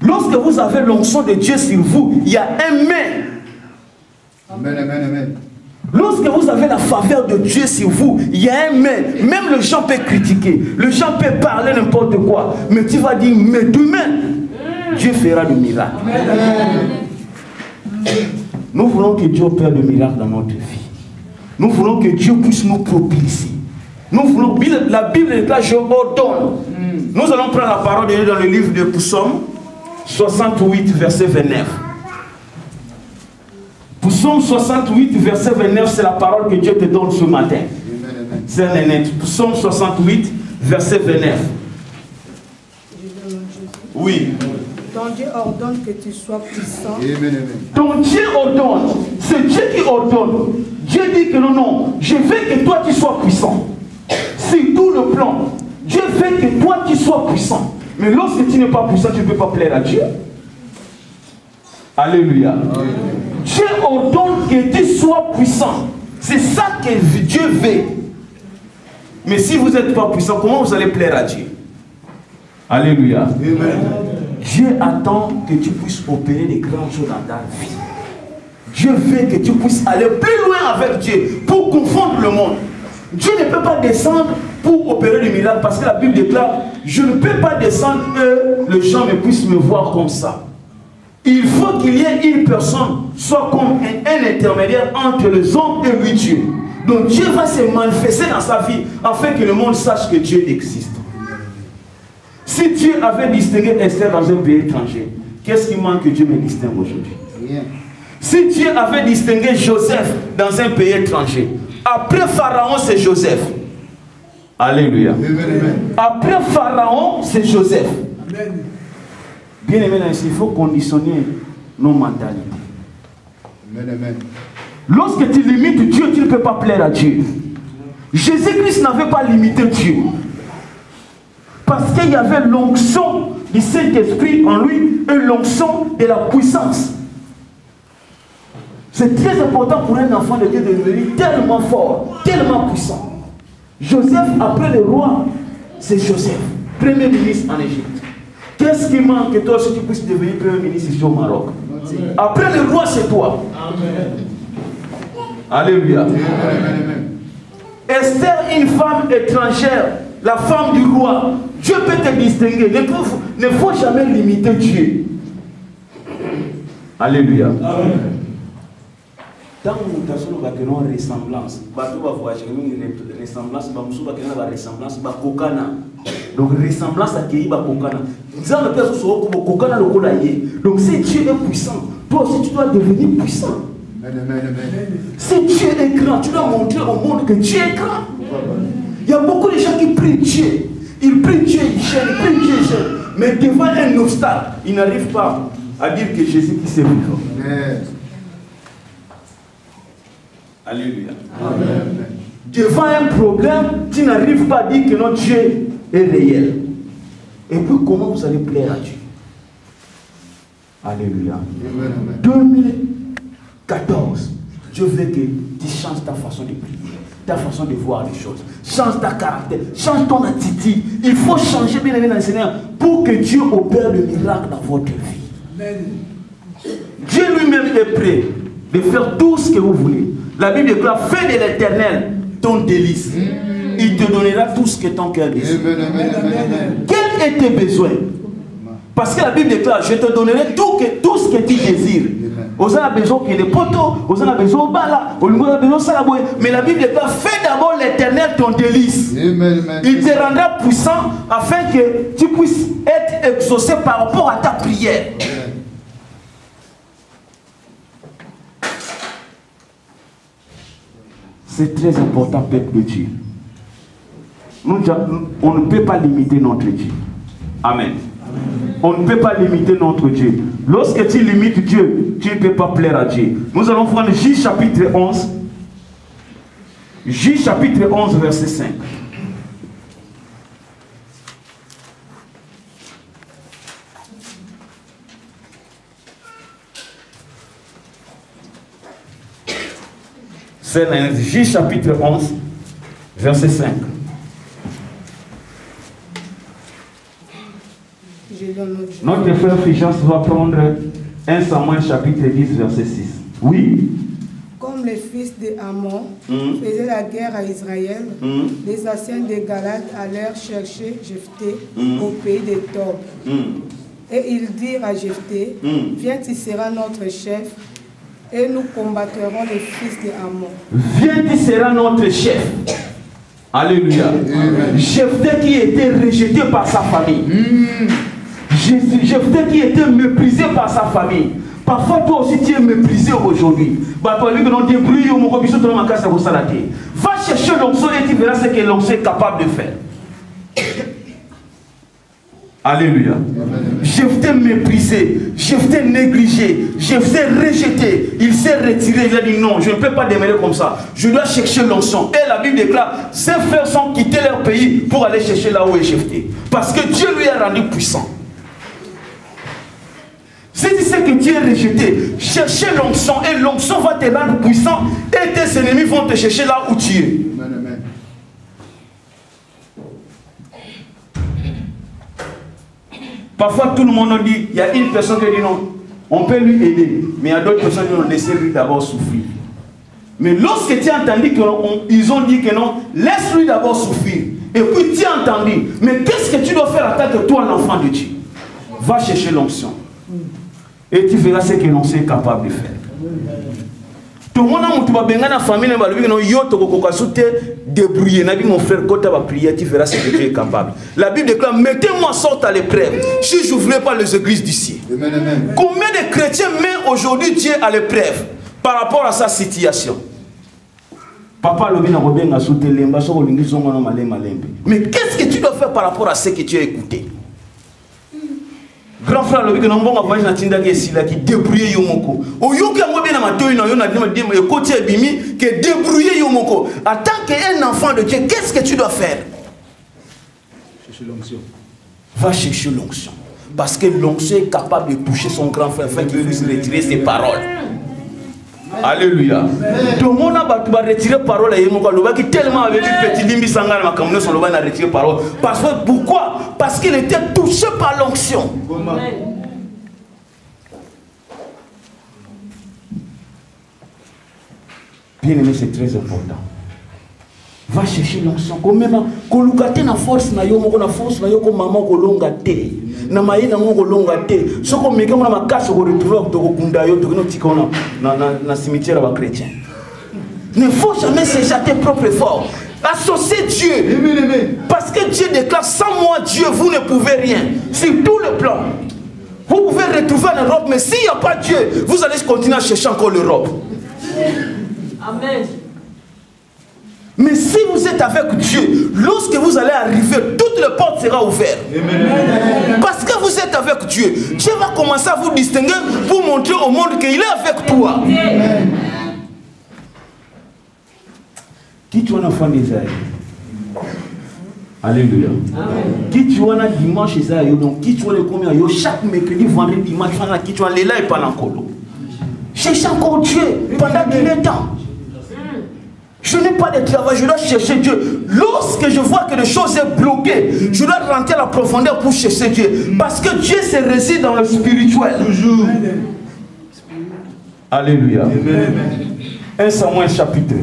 Lorsque vous avez l'onction de Dieu sur vous, il y a un mais. Amen, amen, amen. Lorsque vous avez la faveur de Dieu sur vous, il y a un mais. Même le gens peut critiquer, le gens peut parler n'importe quoi, mais tu vas dire, mais demain, Dieu fera le miracle. Nous voulons que Dieu opère le miracle dans notre vie. Nous voulons que Dieu puisse nous propulser. Nous voulons, la Bible est là, je ordonne. Nous allons prendre la parole de Dieu dans le livre de Psaume 68, verset 29. Psaume 68, verset 29, c'est la parole que Dieu te donne ce matin. C'est net. Psaume 68, verset 29. Oui. Ton Dieu ordonne que tu sois puissant. Ton Dieu ordonne. C'est Dieu qui ordonne. Dieu dit que non, non, je veux que toi tu sois puissant. C'est tout le plan. Dieu veut que toi tu sois puissant. Mais lorsque tu n'es pas puissant, tu ne peux pas plaire à Dieu. Alléluia. Dieu ordonne que tu sois puissant. C'est ça que Dieu veut. Mais si vous n'êtes pas puissant, comment vous allez plaire à Dieu? Alléluia. Amen. Dieu attend que tu puisses opérer des grandes choses dans ta vie. Dieu veut que tu puisses aller plus loin avec Dieu pour confondre le monde. Dieu ne peut pas descendre pour opérer des miracles parce que la Bible déclare, je ne peux pas descendre que les gens puissent me voir comme ça. Il faut qu'il y ait une personne, soit comme un intermédiaire entre les hommes et lui Dieu. Donc Dieu va se manifester dans sa vie afin que le monde sache que Dieu existe. Si Dieu avait distingué Esther dans un pays étranger, qu'est-ce qui manque que Dieu me distingue aujourd'hui? Rien. Si Dieu avait distingué Joseph dans un pays étranger, Après Pharaon, c'est Joseph. Alléluia. Après Pharaon, c'est Joseph. Bien aimé, il faut conditionner nos mentalités. Lorsque tu limites Dieu, tu ne peux pas plaire à Dieu. Jésus-Christ n'avait pas limité Dieu. Parce qu'il y avait l'onction du Saint-Esprit en lui et l'onction de la puissance. C'est très important pour un enfant de Dieu de devenir tellement fort, tellement puissant. Joseph, après le roi, c'est Joseph, premier ministre en Égypte. Qu'est-ce qui manque que toi, si tu puisses devenir premier ministre ici au Maroc? Après le roi, c'est toi. Amen. Alléluia. Amen. Esther, une femme étrangère, la femme du roi. Dieu peut te distinguer. Ne faut jamais limiter Dieu. Alléluia. Amen. Tant que nous avons une ressemblance, donc ressemblance à qui va kokana. Donc si Dieu est puissant, toi aussi tu dois devenir puissant. Si Dieu est grand, tu dois montrer au monde que Dieu est grand. Il y a beaucoup de gens qui prient Dieu. Ils prient Dieu, ils cherchent, ils prient Dieu, ils cherchent. Mais devant un obstacle, ils n'arrivent pas à dire que Jésus qui s'est vivant. Alléluia. Amen. Devant un problème, tu n'arrives pas à dire que notre Dieu est réel. Et puis comment vous allez plaire à Dieu? Alléluia. Amen. 2014, Dieu veut que tu changes ta façon de prier, ta façon de voir les choses. Change ta caractère, change ton attitude. Il faut changer, bien aimé dans le Seigneur, pour que Dieu opère le miracle dans votre vie. Amen. Dieu lui-même est prêt de faire tout ce que vous voulez. La Bible déclare, fais de l'Éternel ton délice. Il te donnera tout ce que ton cœur désire. Quels est tes besoins? Parce que la Bible déclare, je te donnerai tout ce que tu désires. Vous avez besoin qu'il y ait des poteaux, vous avez besoin de bala, vous avez besoin de salaboué. Mais la Bible déclare, fais d'abord l'Éternel ton délice. Il te rendra puissant afin que tu puisses être exaucé par rapport à ta prière. C'est très important, peuple de Dieu. On ne peut pas limiter notre Dieu. Amen. On ne peut pas limiter notre Dieu. Lorsque tu limites Dieu, tu ne peux pas plaire à Dieu. Nous allons prendre Juge chapitre 11. Juge chapitre 11, verset 5. C'est Juge chapitre 11, verset 5. Notre frère Fulgence va prendre 1 Samuel chapitre 10, verset 6. Oui. Comme les fils d'Amon faisaient la guerre à Israël, les anciens de Galate allèrent chercher Jephthé au pays des Tob. Et ils dirent à Jephthé, viens, tu seras notre chef. Et nous combattrons les fils d'Amon. Viens, tu seras notre chef. Alléluia. Jephthé qui était rejeté par sa famille. Jephthé qui était méprisé par sa famille. Parfois, toi aussi, tu es méprisé aujourd'hui. Va chercher l'onction et tu verras ce que l'onction est capable de faire. Alléluia. Jephthé méprisé, Jephthé négligé, Jephthé rejeté. Il s'est retiré, il a dit non, je ne peux pas demeurer comme ça. Je dois chercher l'onction. Et la Bible déclare, ses frères sont quittés leur pays pour aller chercher là où est Jephthé. Parce que Dieu lui a rendu puissant. Si tu sais que Dieu est rejeté, cherchez l'onction et l'onction va te rendre puissant et tes ennemis vont te chercher là où tu es. Amen. Parfois tout le monde dit, il y a une personne qui dit non, on peut lui aider, mais il y a d'autres personnes qui ont laissé lui d'abord souffrir. Mais lorsque tu as entendu qu'ils ont dit que non, laisse-lui d'abord souffrir. Et puis tu as entendu, mais qu'est-ce que tu dois faire en tant que toi l'enfant de Dieu? Va chercher l'onction. Et tu verras ce que l'onction est capable de faire. Tout le monde a la famille, débrouillé. Mon frère, quand tu vas prier, tu verras ce que Dieu est capable. La Bible déclare, mettez-moi sorte à l'épreuve si je n'ouvrais pas les églises d'ici. Combien de chrétiens mettent aujourd'hui Dieu à l'épreuve par rapport à sa situation? Papa mais qu'est-ce que tu dois faire par rapport à ce que tu as écouté? Grand frère, le bon voyage na tinda qui débrouiller yomoko. O yoki yango bien na matoi na yo na dima côté bimi que débrouiller yomoko. En tant qu'un enfant de Dieu, qu'est-ce que tu dois faire? Chercher l'onction. Va chercher l'onction. Parce que l'onction est capable de toucher son grand frère afin qu'il puisse retirer ses paroles. Alléluia. Tout le monde va retirer parole à Yemoko. Le qui tellement avec lui petit limbi sangana ma comme nous son va retirer parole. Parce que pourquoi? Parce qu'il était touché par l'onction. Bien aimé, c'est très important. Va chercher l'onction. Comme même kolukate na force na yo moko na force na yo ko maman ko longa te. Na mayi na ngo longa te. Soko meka na makasa ko retrouver to ko kunda yo to no tikona na cimetière ba chrétien. Ne faut jamais chercher tes propres efforts. Associez Dieu. Parce que Dieu déclare sans moi Dieu vous ne pouvez rien. Sur tout le plan. Vous pouvez retrouver l'Europe mais s'il n'y a pas Dieu, vous allez continuer à chercher encore l'Europe. Amen. Mais si vous êtes avec Dieu, lorsque vous allez arriver, toutes les portes seront ouvertes. Parce que vous êtes avec Dieu. Dieu va commencer à vous distinguer pour montrer au monde qu'il est avec toi. Qui tu es un enfant d'Isaïe? Alléluia. Qui tu es un dimanche Isaïe? Donc qui tu es combien? Chaque mercredi, vendredi, dimanche, qui tu es là et pas encore. Cherche encore Dieu pendant qu'il est temps. Je n'ai pas de travail, je dois chercher Dieu. Lorsque je vois que les choses sont bloquées, je dois rentrer à la profondeur pour chercher Dieu. Parce que Dieu se réside dans le spirituel. Toujours. Alléluia. 1 Samuel chapitre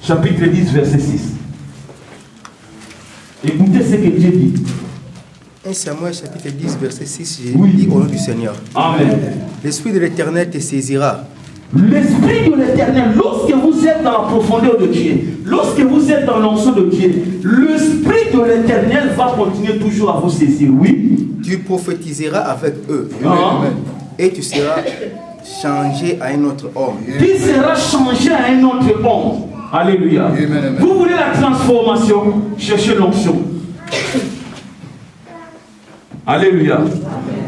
10, verset 6. Écoutez ce que Dieu dit. 1 Samuel chapitre 10, verset 6, j'ai dit au nom du Seigneur. Amen. L'Esprit de l'Éternel te saisira. L'Esprit de l'Éternel, lorsque vous êtes dans la profondeur de Dieu, lorsque vous êtes dans l'onction de Dieu, l'Esprit de l'Éternel va continuer toujours à vous saisir, oui. Tu prophétiseras avec eux. Amen. Et tu seras changé à un autre homme. Tu seras changé à un autre homme. Alléluia. Amen. Vous voulez la transformation, cherchez l'onction. Alléluia.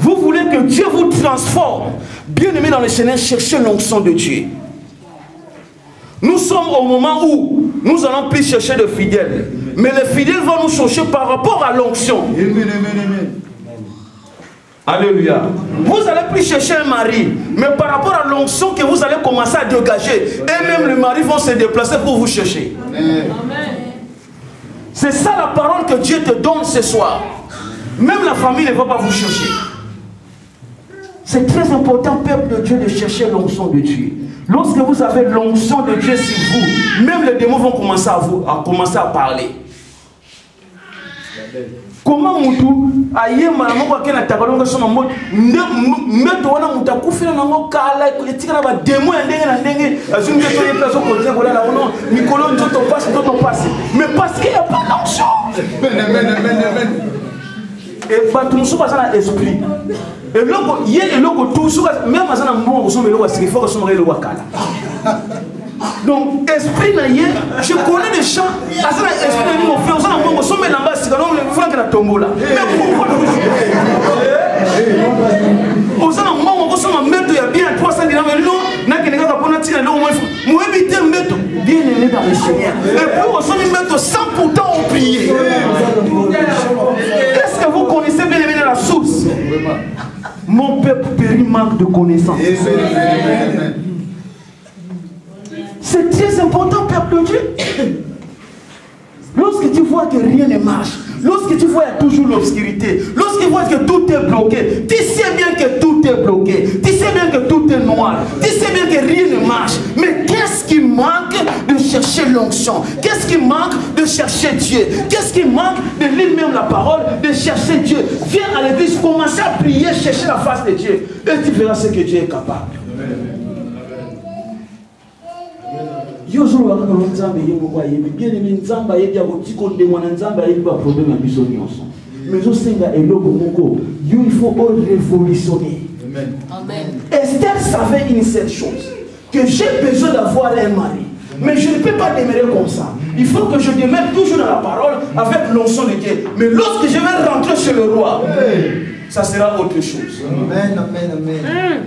Vous voulez que Dieu vous transforme. Bien-aimés dans le Seigneur, cherchez l'onction de Dieu. Nous sommes au moment où nous allons plus chercher de fidèles. Mais les fidèles vont nous chercher par rapport à l'onction. Alléluia. Vous allez plus chercher un mari, mais par rapport à l'onction que vous allez commencer à dégager. Et même les maris vont se déplacer pour vous chercher. C'est ça la parole que Dieu te donne ce soir. Même la famille ne va pas vous chercher. C'est très important, peuple de Dieu, de chercher l'onction de Dieu. Lorsque vous avez l'onction de Dieu sur vous, même les démons vont commencer à parler. Comment Moutou aïe maman quoi qu'elle a tabalonga son mot meto wana mutakufi na ngo kala etika ba démon ndenge na ndenge azumi to ye place au côté voilà là non Nicolas nzoto passe mais parce qu'il n'y a pas d'onction. Et bato musu basana esprit et logo yé et logo tout sur même azana mbongo so melo wasiki faut que so melo wakala. Donc esprit na yé je connais des chants azana esprit ni mo fait azana mbongo so melo namba sika non le franc na tombola mais pourquoi azana mbongo so meto ya bien 300 dirhams non na keneka ka pona tina logo mo éviter meto bien aimé dans le Seigneur et pour so meto sans pourtant oublier. Est-ce que vous connaissez bien aimé la source? Mon peuple périt manque de connaissance. C'est très important, peuple de Dieu. Lorsque tu vois que rien ne marche, lorsque tu vois qu'il y a toujours l'obscurité, lorsque tu vois que tout est bloqué, tu sais bien que tout est bloqué, tu sais bien que tout est noir, tu sais bien que rien ne marche. Mais qu'est-ce qui manque de chercher l'onction? Qu'est-ce qui manque de chercher Dieu? Qu'est-ce qui manque de lire même la parole, de chercher Dieu? Viens à l'église, commence à prier, chercher la face de Dieu, et tu verras ce que Dieu est capable. Yo zo wa kana nzambe yebo kwa yebi bien aimé nzamba yebi akotiko ndemwana nzamba yebi ba problème ya biso nyonso mais zo senga eloko moko yo il faut révolutionner. Amen. Esther savait une seule chose, que j'ai besoin d'avoir un mari Mais je ne peux pas demeurer comme ça. Il faut que je demeure toujours dans la parole avec l'onction de Dieu. Mais lorsque je vais rentrer chez le roi, ça sera autre chose. Amen, amen, amen.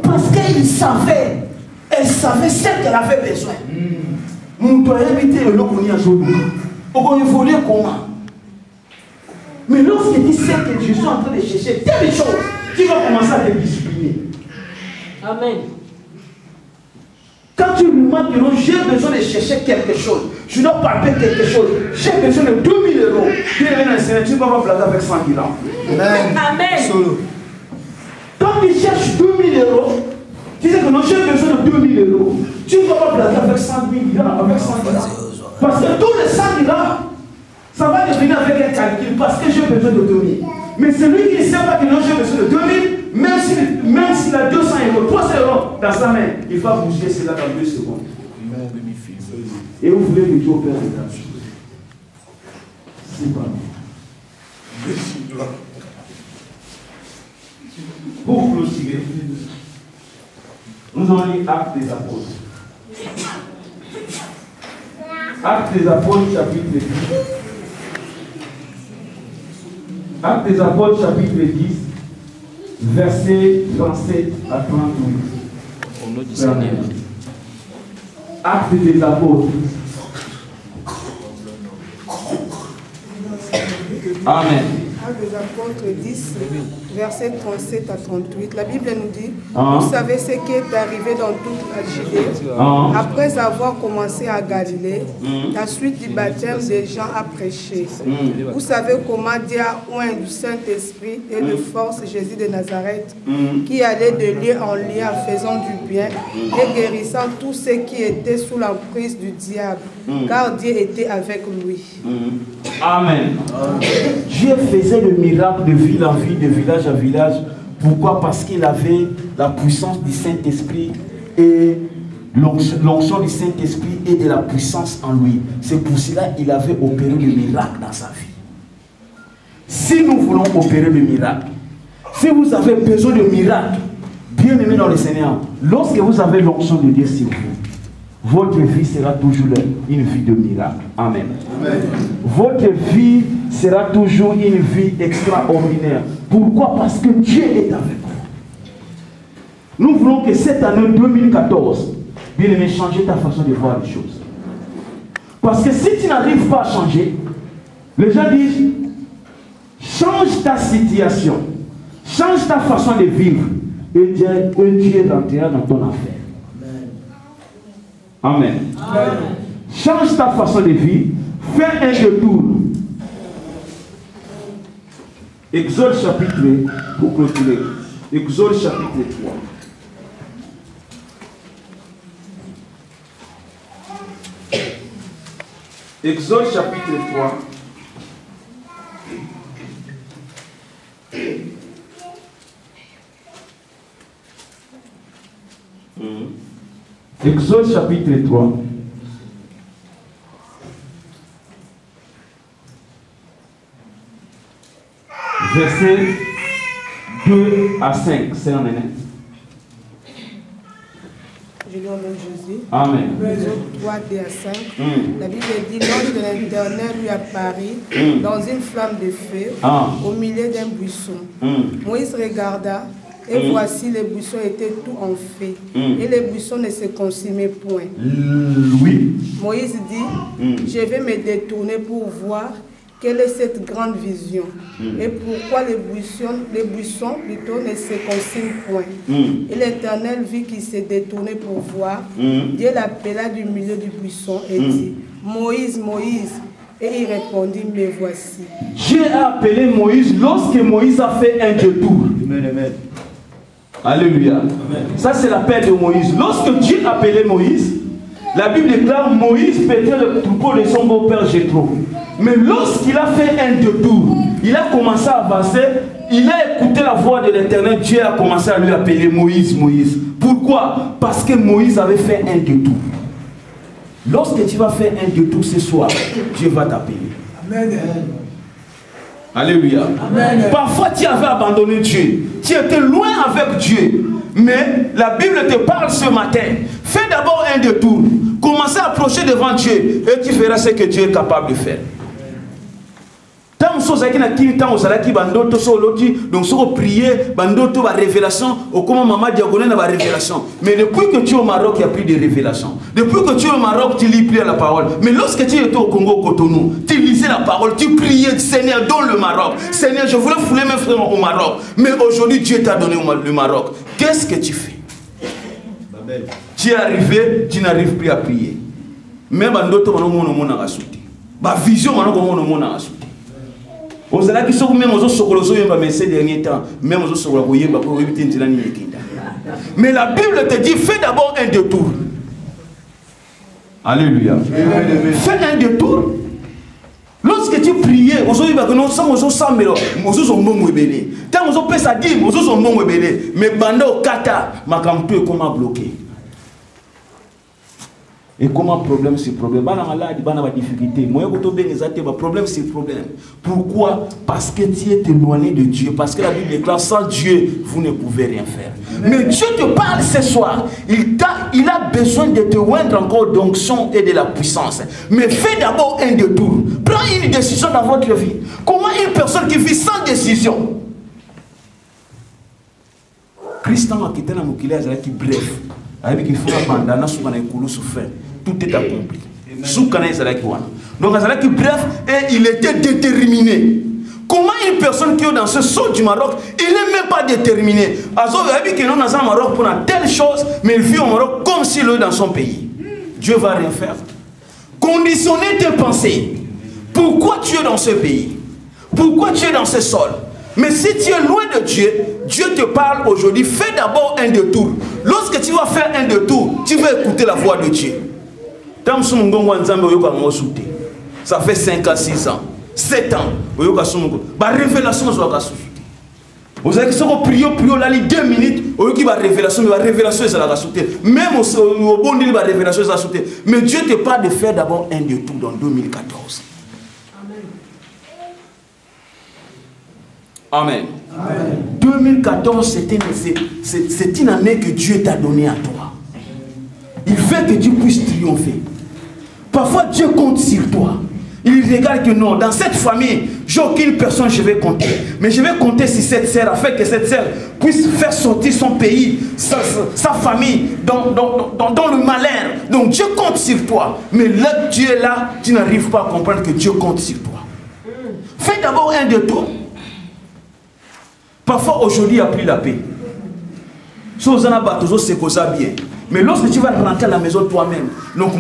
Parce qu'elle savait, ce qu'elle avait besoin. Mon doit éviter le lot qu'on y a aujourd'hui. Il faut dire comment. Mais lorsque tu sais que je suis en train de chercher telle chose, tu vas commencer à te discipliner. Amen. Quand tu lui demandes que j'ai besoin de chercher quelque chose, je dois parler quelque chose, j'ai besoin de 2000 euros. Tu es un Seigneur, tu ne vas pas placer avec 100 000 ans. Amen. Solo. Quand tu cherches 2000 euros, tu sais que non, j'ai besoin de 2000 euros. Tu ne vas pas placer avec 100 000 ans, avec 100 000 ans. Parce que tous les 100 000 ans, ça va devenir avec un calcul parce que j'ai besoin de 2000. Mais celui qui ne sait pas que non, j'ai besoin de 2000, même s'il a 200 euros, 300 euros dans sa main, il va bouger cela dans 2 secondes. Et vous voulez que Dieu opère de la chose. C'est pas bon. Pour clôturer, nous allons lire Actes des Apôtres. Actes des Apôtres, chapitre 10. Actes des Apôtres, chapitre 10, versets 37 à 38. Au nom du Seigneur. Actes des Apôtres. Amen. Actes des Apôtres 10, versets 37 à 38. La Bible nous dit, vous savez ce qui est arrivé dans toute la Judée, après avoir commencé à Galilée, la suite du baptême des gens a prêché. Vous savez comment Dieu a oint du Saint-Esprit et de force Jésus de Nazareth, qui allait de lieu en lieu en faisant du bien et guérissant tous ceux qui étaient sous l'emprise du diable, car Dieu était avec lui. Amen. Dieu faisait le miracle de ville en ville, de village en village. Pourquoi? Parce qu'il avait la puissance du Saint-Esprit et l'onction du Saint-Esprit et de la puissance en lui. C'est pour cela qu'il avait opéré le miracle dans sa vie. Si nous voulons opérer le miracle, si vous avez besoin de miracle, bien aimé dans le Seigneur, lorsque vous avez l'onction de Dieu sur vous, votre vie sera toujours une vie de miracle. Amen. Amen. Votre vie sera toujours une vie extraordinaire. Pourquoi? Parce que Dieu est avec vous. Nous voulons que cette année 2014, bien aimé, changer ta façon de voir les choses. Parce que si tu n'arrives pas à changer, les gens disent, change ta situation, change ta façon de vivre, et Dieu rentrera dans ton affaire. Amen. Amen. Change ta façon de vivre. Fais un détour. Exode chapitre, pour clôturer. Exode chapitre 3. Exode chapitre 3. Exode chapitre 3. Versets 2 à 5. C'est un aîné. Je lis au nom de Jésus. Amen. Exode 3, 2 à 5. La Bible dit, l'ange de l'Éternel lui apparut dans une flamme de feu au milieu d'un buisson. Moïse regarda. Et voici, les buissons étaient tout en feu. Et les buissons ne se consumaient point. Oui. Moïse dit, je vais me détourner pour voir quelle est cette grande vision. Et pourquoi les buissons plutôt ne se consument point. Et l'Éternel vit qu'il s'est détourné pour voir. Dieu l'appela du milieu du buisson et dit, Moïse, Moïse. Et il répondit, me voici. Dieu a appelé Moïse lorsque Moïse a fait un détour. Amen. Alléluia. Amen. Ça, c'est l'appel de Moïse. Lorsque Dieu a appelé Moïse, la Bible déclare Moïse pétait le troupeau de son beau-père Jéthro. Mais lorsqu'il a fait un détour, il a commencé à avancer, il a écouté la voix de l'Éternel. Dieu a commencé à lui appeler Moïse, Moïse. Pourquoi? Parce que Moïse avait fait un détour. Lorsque tu vas faire un détour ce soir, Dieu va t'appeler. Amen. Alléluia. Amen. Parfois tu avais abandonné Dieu. Tu étais loin avec Dieu. Mais la Bible te parle ce matin. Fais d'abord un détour. Commencez à approcher devant Dieu. Et tu feras ce que Dieu est capable de faire. Tant que na kini tant osalaki bandoto so loti donc so prier bandoto ba révélation au comment maman diagonale na ba révélation. Mais depuis que tu es au Maroc, il y a plus de révélation. Depuis que tu es au Maroc, tu lis plus la parole. Mais lorsque tu étais au Congo Cotonou, tu lisais la parole, tu priais, Seigneur donne le Maroc. Seigneur, je voulais fouler mes frères au Maroc, mais aujourd'hui Dieu t'a donné le Maroc. Qu'est-ce que tu fais? Tu es arrivé, tu n'arrives plus à prier. Même bandoto mano mona rasuti. Ba vision mano mona rasuti. Mais la Bible te dit fais d'abord un détour. Alléluia. Fais un détour. Lorsque tu priais, mais bando kata makamtu comment bloquer. Et comment problème c'est problème? Bana maladie, bana ba difficulté. Moi ko to ben exacté ba problème c'est problème. Pourquoi? Parce que tu es éloigné de Dieu. Parce que la Bible déclare sans Dieu, vous ne pouvez rien faire. Mais Dieu te parle ce soir. Il a besoin de te oindre encore d'onction et de la puissance. Mais fais d'abord un détour. Prends une décision dans votre vie. Comment une personne qui vit sans décision? Christian a quitté la moukile qui bref. Avec il faut abandonner sous un écoulou souffert. Tout est accompli. Sous Kana donc Azalaki bref et il était déterminé. Comment une personne qui est dans ce saut du Maroc, il n'est même pas déterminé. Azo avait qu'il est dans le Maroc pour telle chose, mais il vit au Maroc comme s'il est dans son pays. Dieu va rien faire. Conditionner tes pensées. Pourquoi tu es dans ce pays? Pourquoi tu es dans ce sol? Mais si tu es loin de Dieu, Dieu te parle aujourd'hui, fais d'abord un détour. Lorsque tu vas faire un détour, tu vas écouter la voix de Dieu. Ça fait 5 ans, 6 ans, 7 ans. La révélation, vous avez prié, là, 2 minutes, la révélation, même au bon Dieu, la révélation, mais Dieu te parle de faire d'abord un détour dans 2014. Amen. Amen. 2014, c'est une année que Dieu t'a donnée à toi. Il veut que tu puisses triompher. Parfois, Dieu compte sur toi. Il regarde que non, dans cette famille, j'ai aucune personne, je vais compter. Mais je vais compter sur cette sœur, afin que cette sœur puisse faire sortir son pays, sa famille, dans le malheur. Donc Dieu compte sur toi. Mais là, Dieu est là, tu n'arrives pas à comprendre que Dieu compte sur toi. Fais d'abord un détour. Parfois, aujourd'hui, il n'y a plus la paix. Mais lorsque tu vas rentrer à la maison toi-même, donc, vous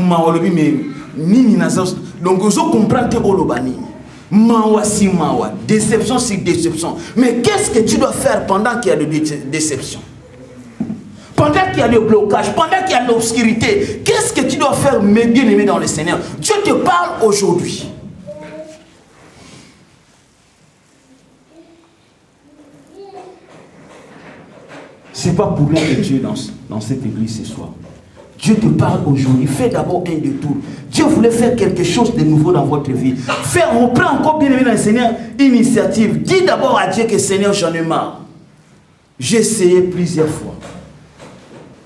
comprenez que déception, c'est déception. Mais qu'est-ce que tu dois faire pendant qu'il y a de déception? Pendant qu'il y a des blocages, pendant qu'il y a de l'obscurité, qu'est-ce que tu dois faire, mes bien-aimés dans le Seigneur? Dieu te parle aujourd'hui. Ce n'est pas pour rien que Dieu est dans cette église ce soir. Dieu te parle aujourd'hui. Fais d'abord un détour. Dieu voulait faire quelque chose de nouveau dans votre vie. Reprends encore bien aimé dans le Seigneur initiative. Dis d'abord à Dieu que Seigneur, j'en ai marre. J'ai essayé plusieurs fois.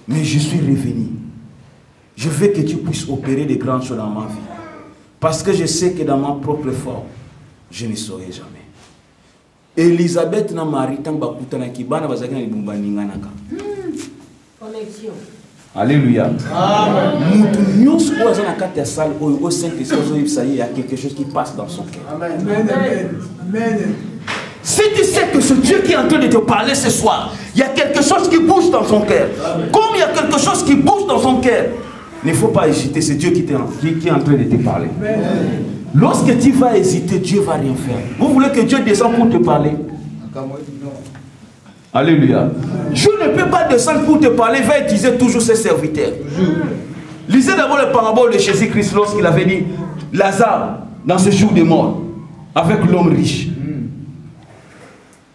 Mais je suis revenu. Je veux que tu puisses opérer de grandes choses dans ma vie. Parce que je sais que dans ma propre forme, je ne saurai jamais. Elisabeth na Marie tambakutana kibana bazaki na libumba ninganaka. Connexion. Alléluia. Amen. Il y a quelque chose qui passe dans son cœur. Amen. Amen. Si tu sais que ce Dieu qui est en train de te parler ce soir, il y a quelque chose qui bouge dans son cœur. Comme il y a quelque chose qui bouge dans son cœur, il ne faut pas hésiter, c'est Dieu qui est en train de te parler. Amen. Lorsque tu vas hésiter, Dieu ne va rien faire. Vous voulez que Dieu descende pour te parler? Alléluia. Dieu ne peut pas descendre pour te parler, il va utiliser toujours ses serviteurs. Lisez d'abord le parabole de Jésus-Christ lorsqu'il avait dit Lazare dans ce jour de mort avec l'homme riche.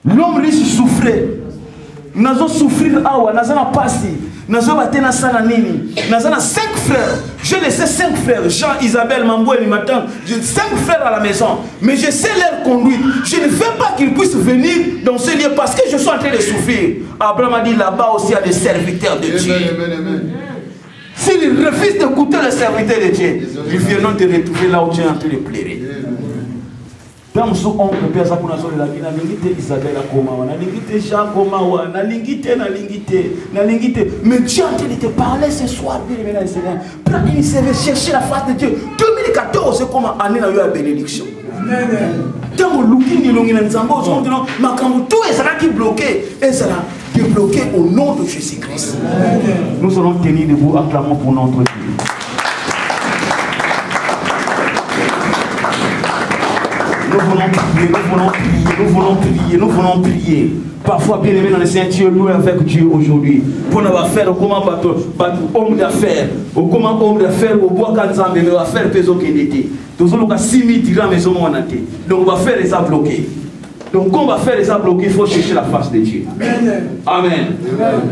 L'homme riche souffrait. Nous avons souffert, nous avons passé. Nazobatena Salanini. Nazana 5 frères. Je laissais 5 frères. Jean, Isabelle, Mambo et Limatan. J'ai 5 frères à la maison. Mais je sais leur conduite. Je ne veux pas qu'ils puissent venir dans ce lieu parce que je suis en train de souffrir. Abraham a dit là-bas aussi il y a des serviteurs de Dieu. S'ils refusent d'écouter le serviteur de Dieu, ils viendront te retrouver là où tu es en train de pleurer. Dans mon oncle, Père Zakuna Zole, la lingite Isabelle Akomawa, la lingite Jean Komawa, la lingite. Mais Dieu est en train de te parler ce soir, bien aimé dans le Seigneur. Prends une chercher la face de Dieu. 2014, c'est comme année dans la bénédiction. Dans le looking, il y a un zambo, tout est là qui bloqué. Et ça là, débloqué au nom de Jésus-Christ. Nous allons tenir debout, acclamons pour notre Dieu. Nous voulons prier. Parfois, bien aimé dans le Seigneur, tu es loué avec Dieu aujourd'hui. Pour nous faire comment homme d'affaires, comment homme d'affaires, au bois Kanzambe, mais on va faire peso qui était. Donc, on va 6 000 dirhams maison monatée. Donc, on va faire les bloqués. Donc, quand on va faire les bloqués, il faut chercher la face de Dieu. Amen.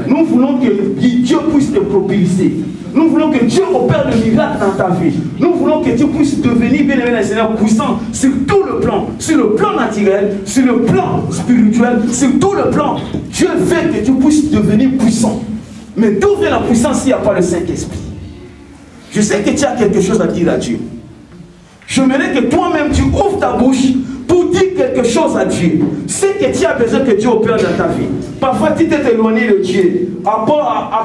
Nous voulons que Dieu puisse te propulser. Nous voulons que Dieu opère de miracles dans ta vie. Nous voulons que tu puisses devenir, bien aimé, Seigneur, puissant sur tout le plan. Sur le plan naturel, sur le plan spirituel, sur tout le plan. Dieu veut que tu puisses devenir puissant. Mais d'où vient la puissance s'il n'y a pas le Saint-Esprit? Je sais que tu as quelque chose à dire à Dieu. J'aimerais que toi-même tu ouvres ta bouche pour dire quelque chose à Dieu. C'est que tu as besoin que Dieu opère dans ta vie. Parfois tu t'es éloigné de Dieu à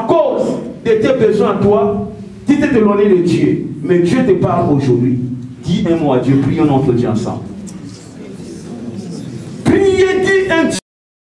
cause de tes besoins à toi, tu t'es éloigné de Dieu. Mais Dieu te parle aujourd'hui. Dis un mot à Dieu, prions notre Dieu ensemble.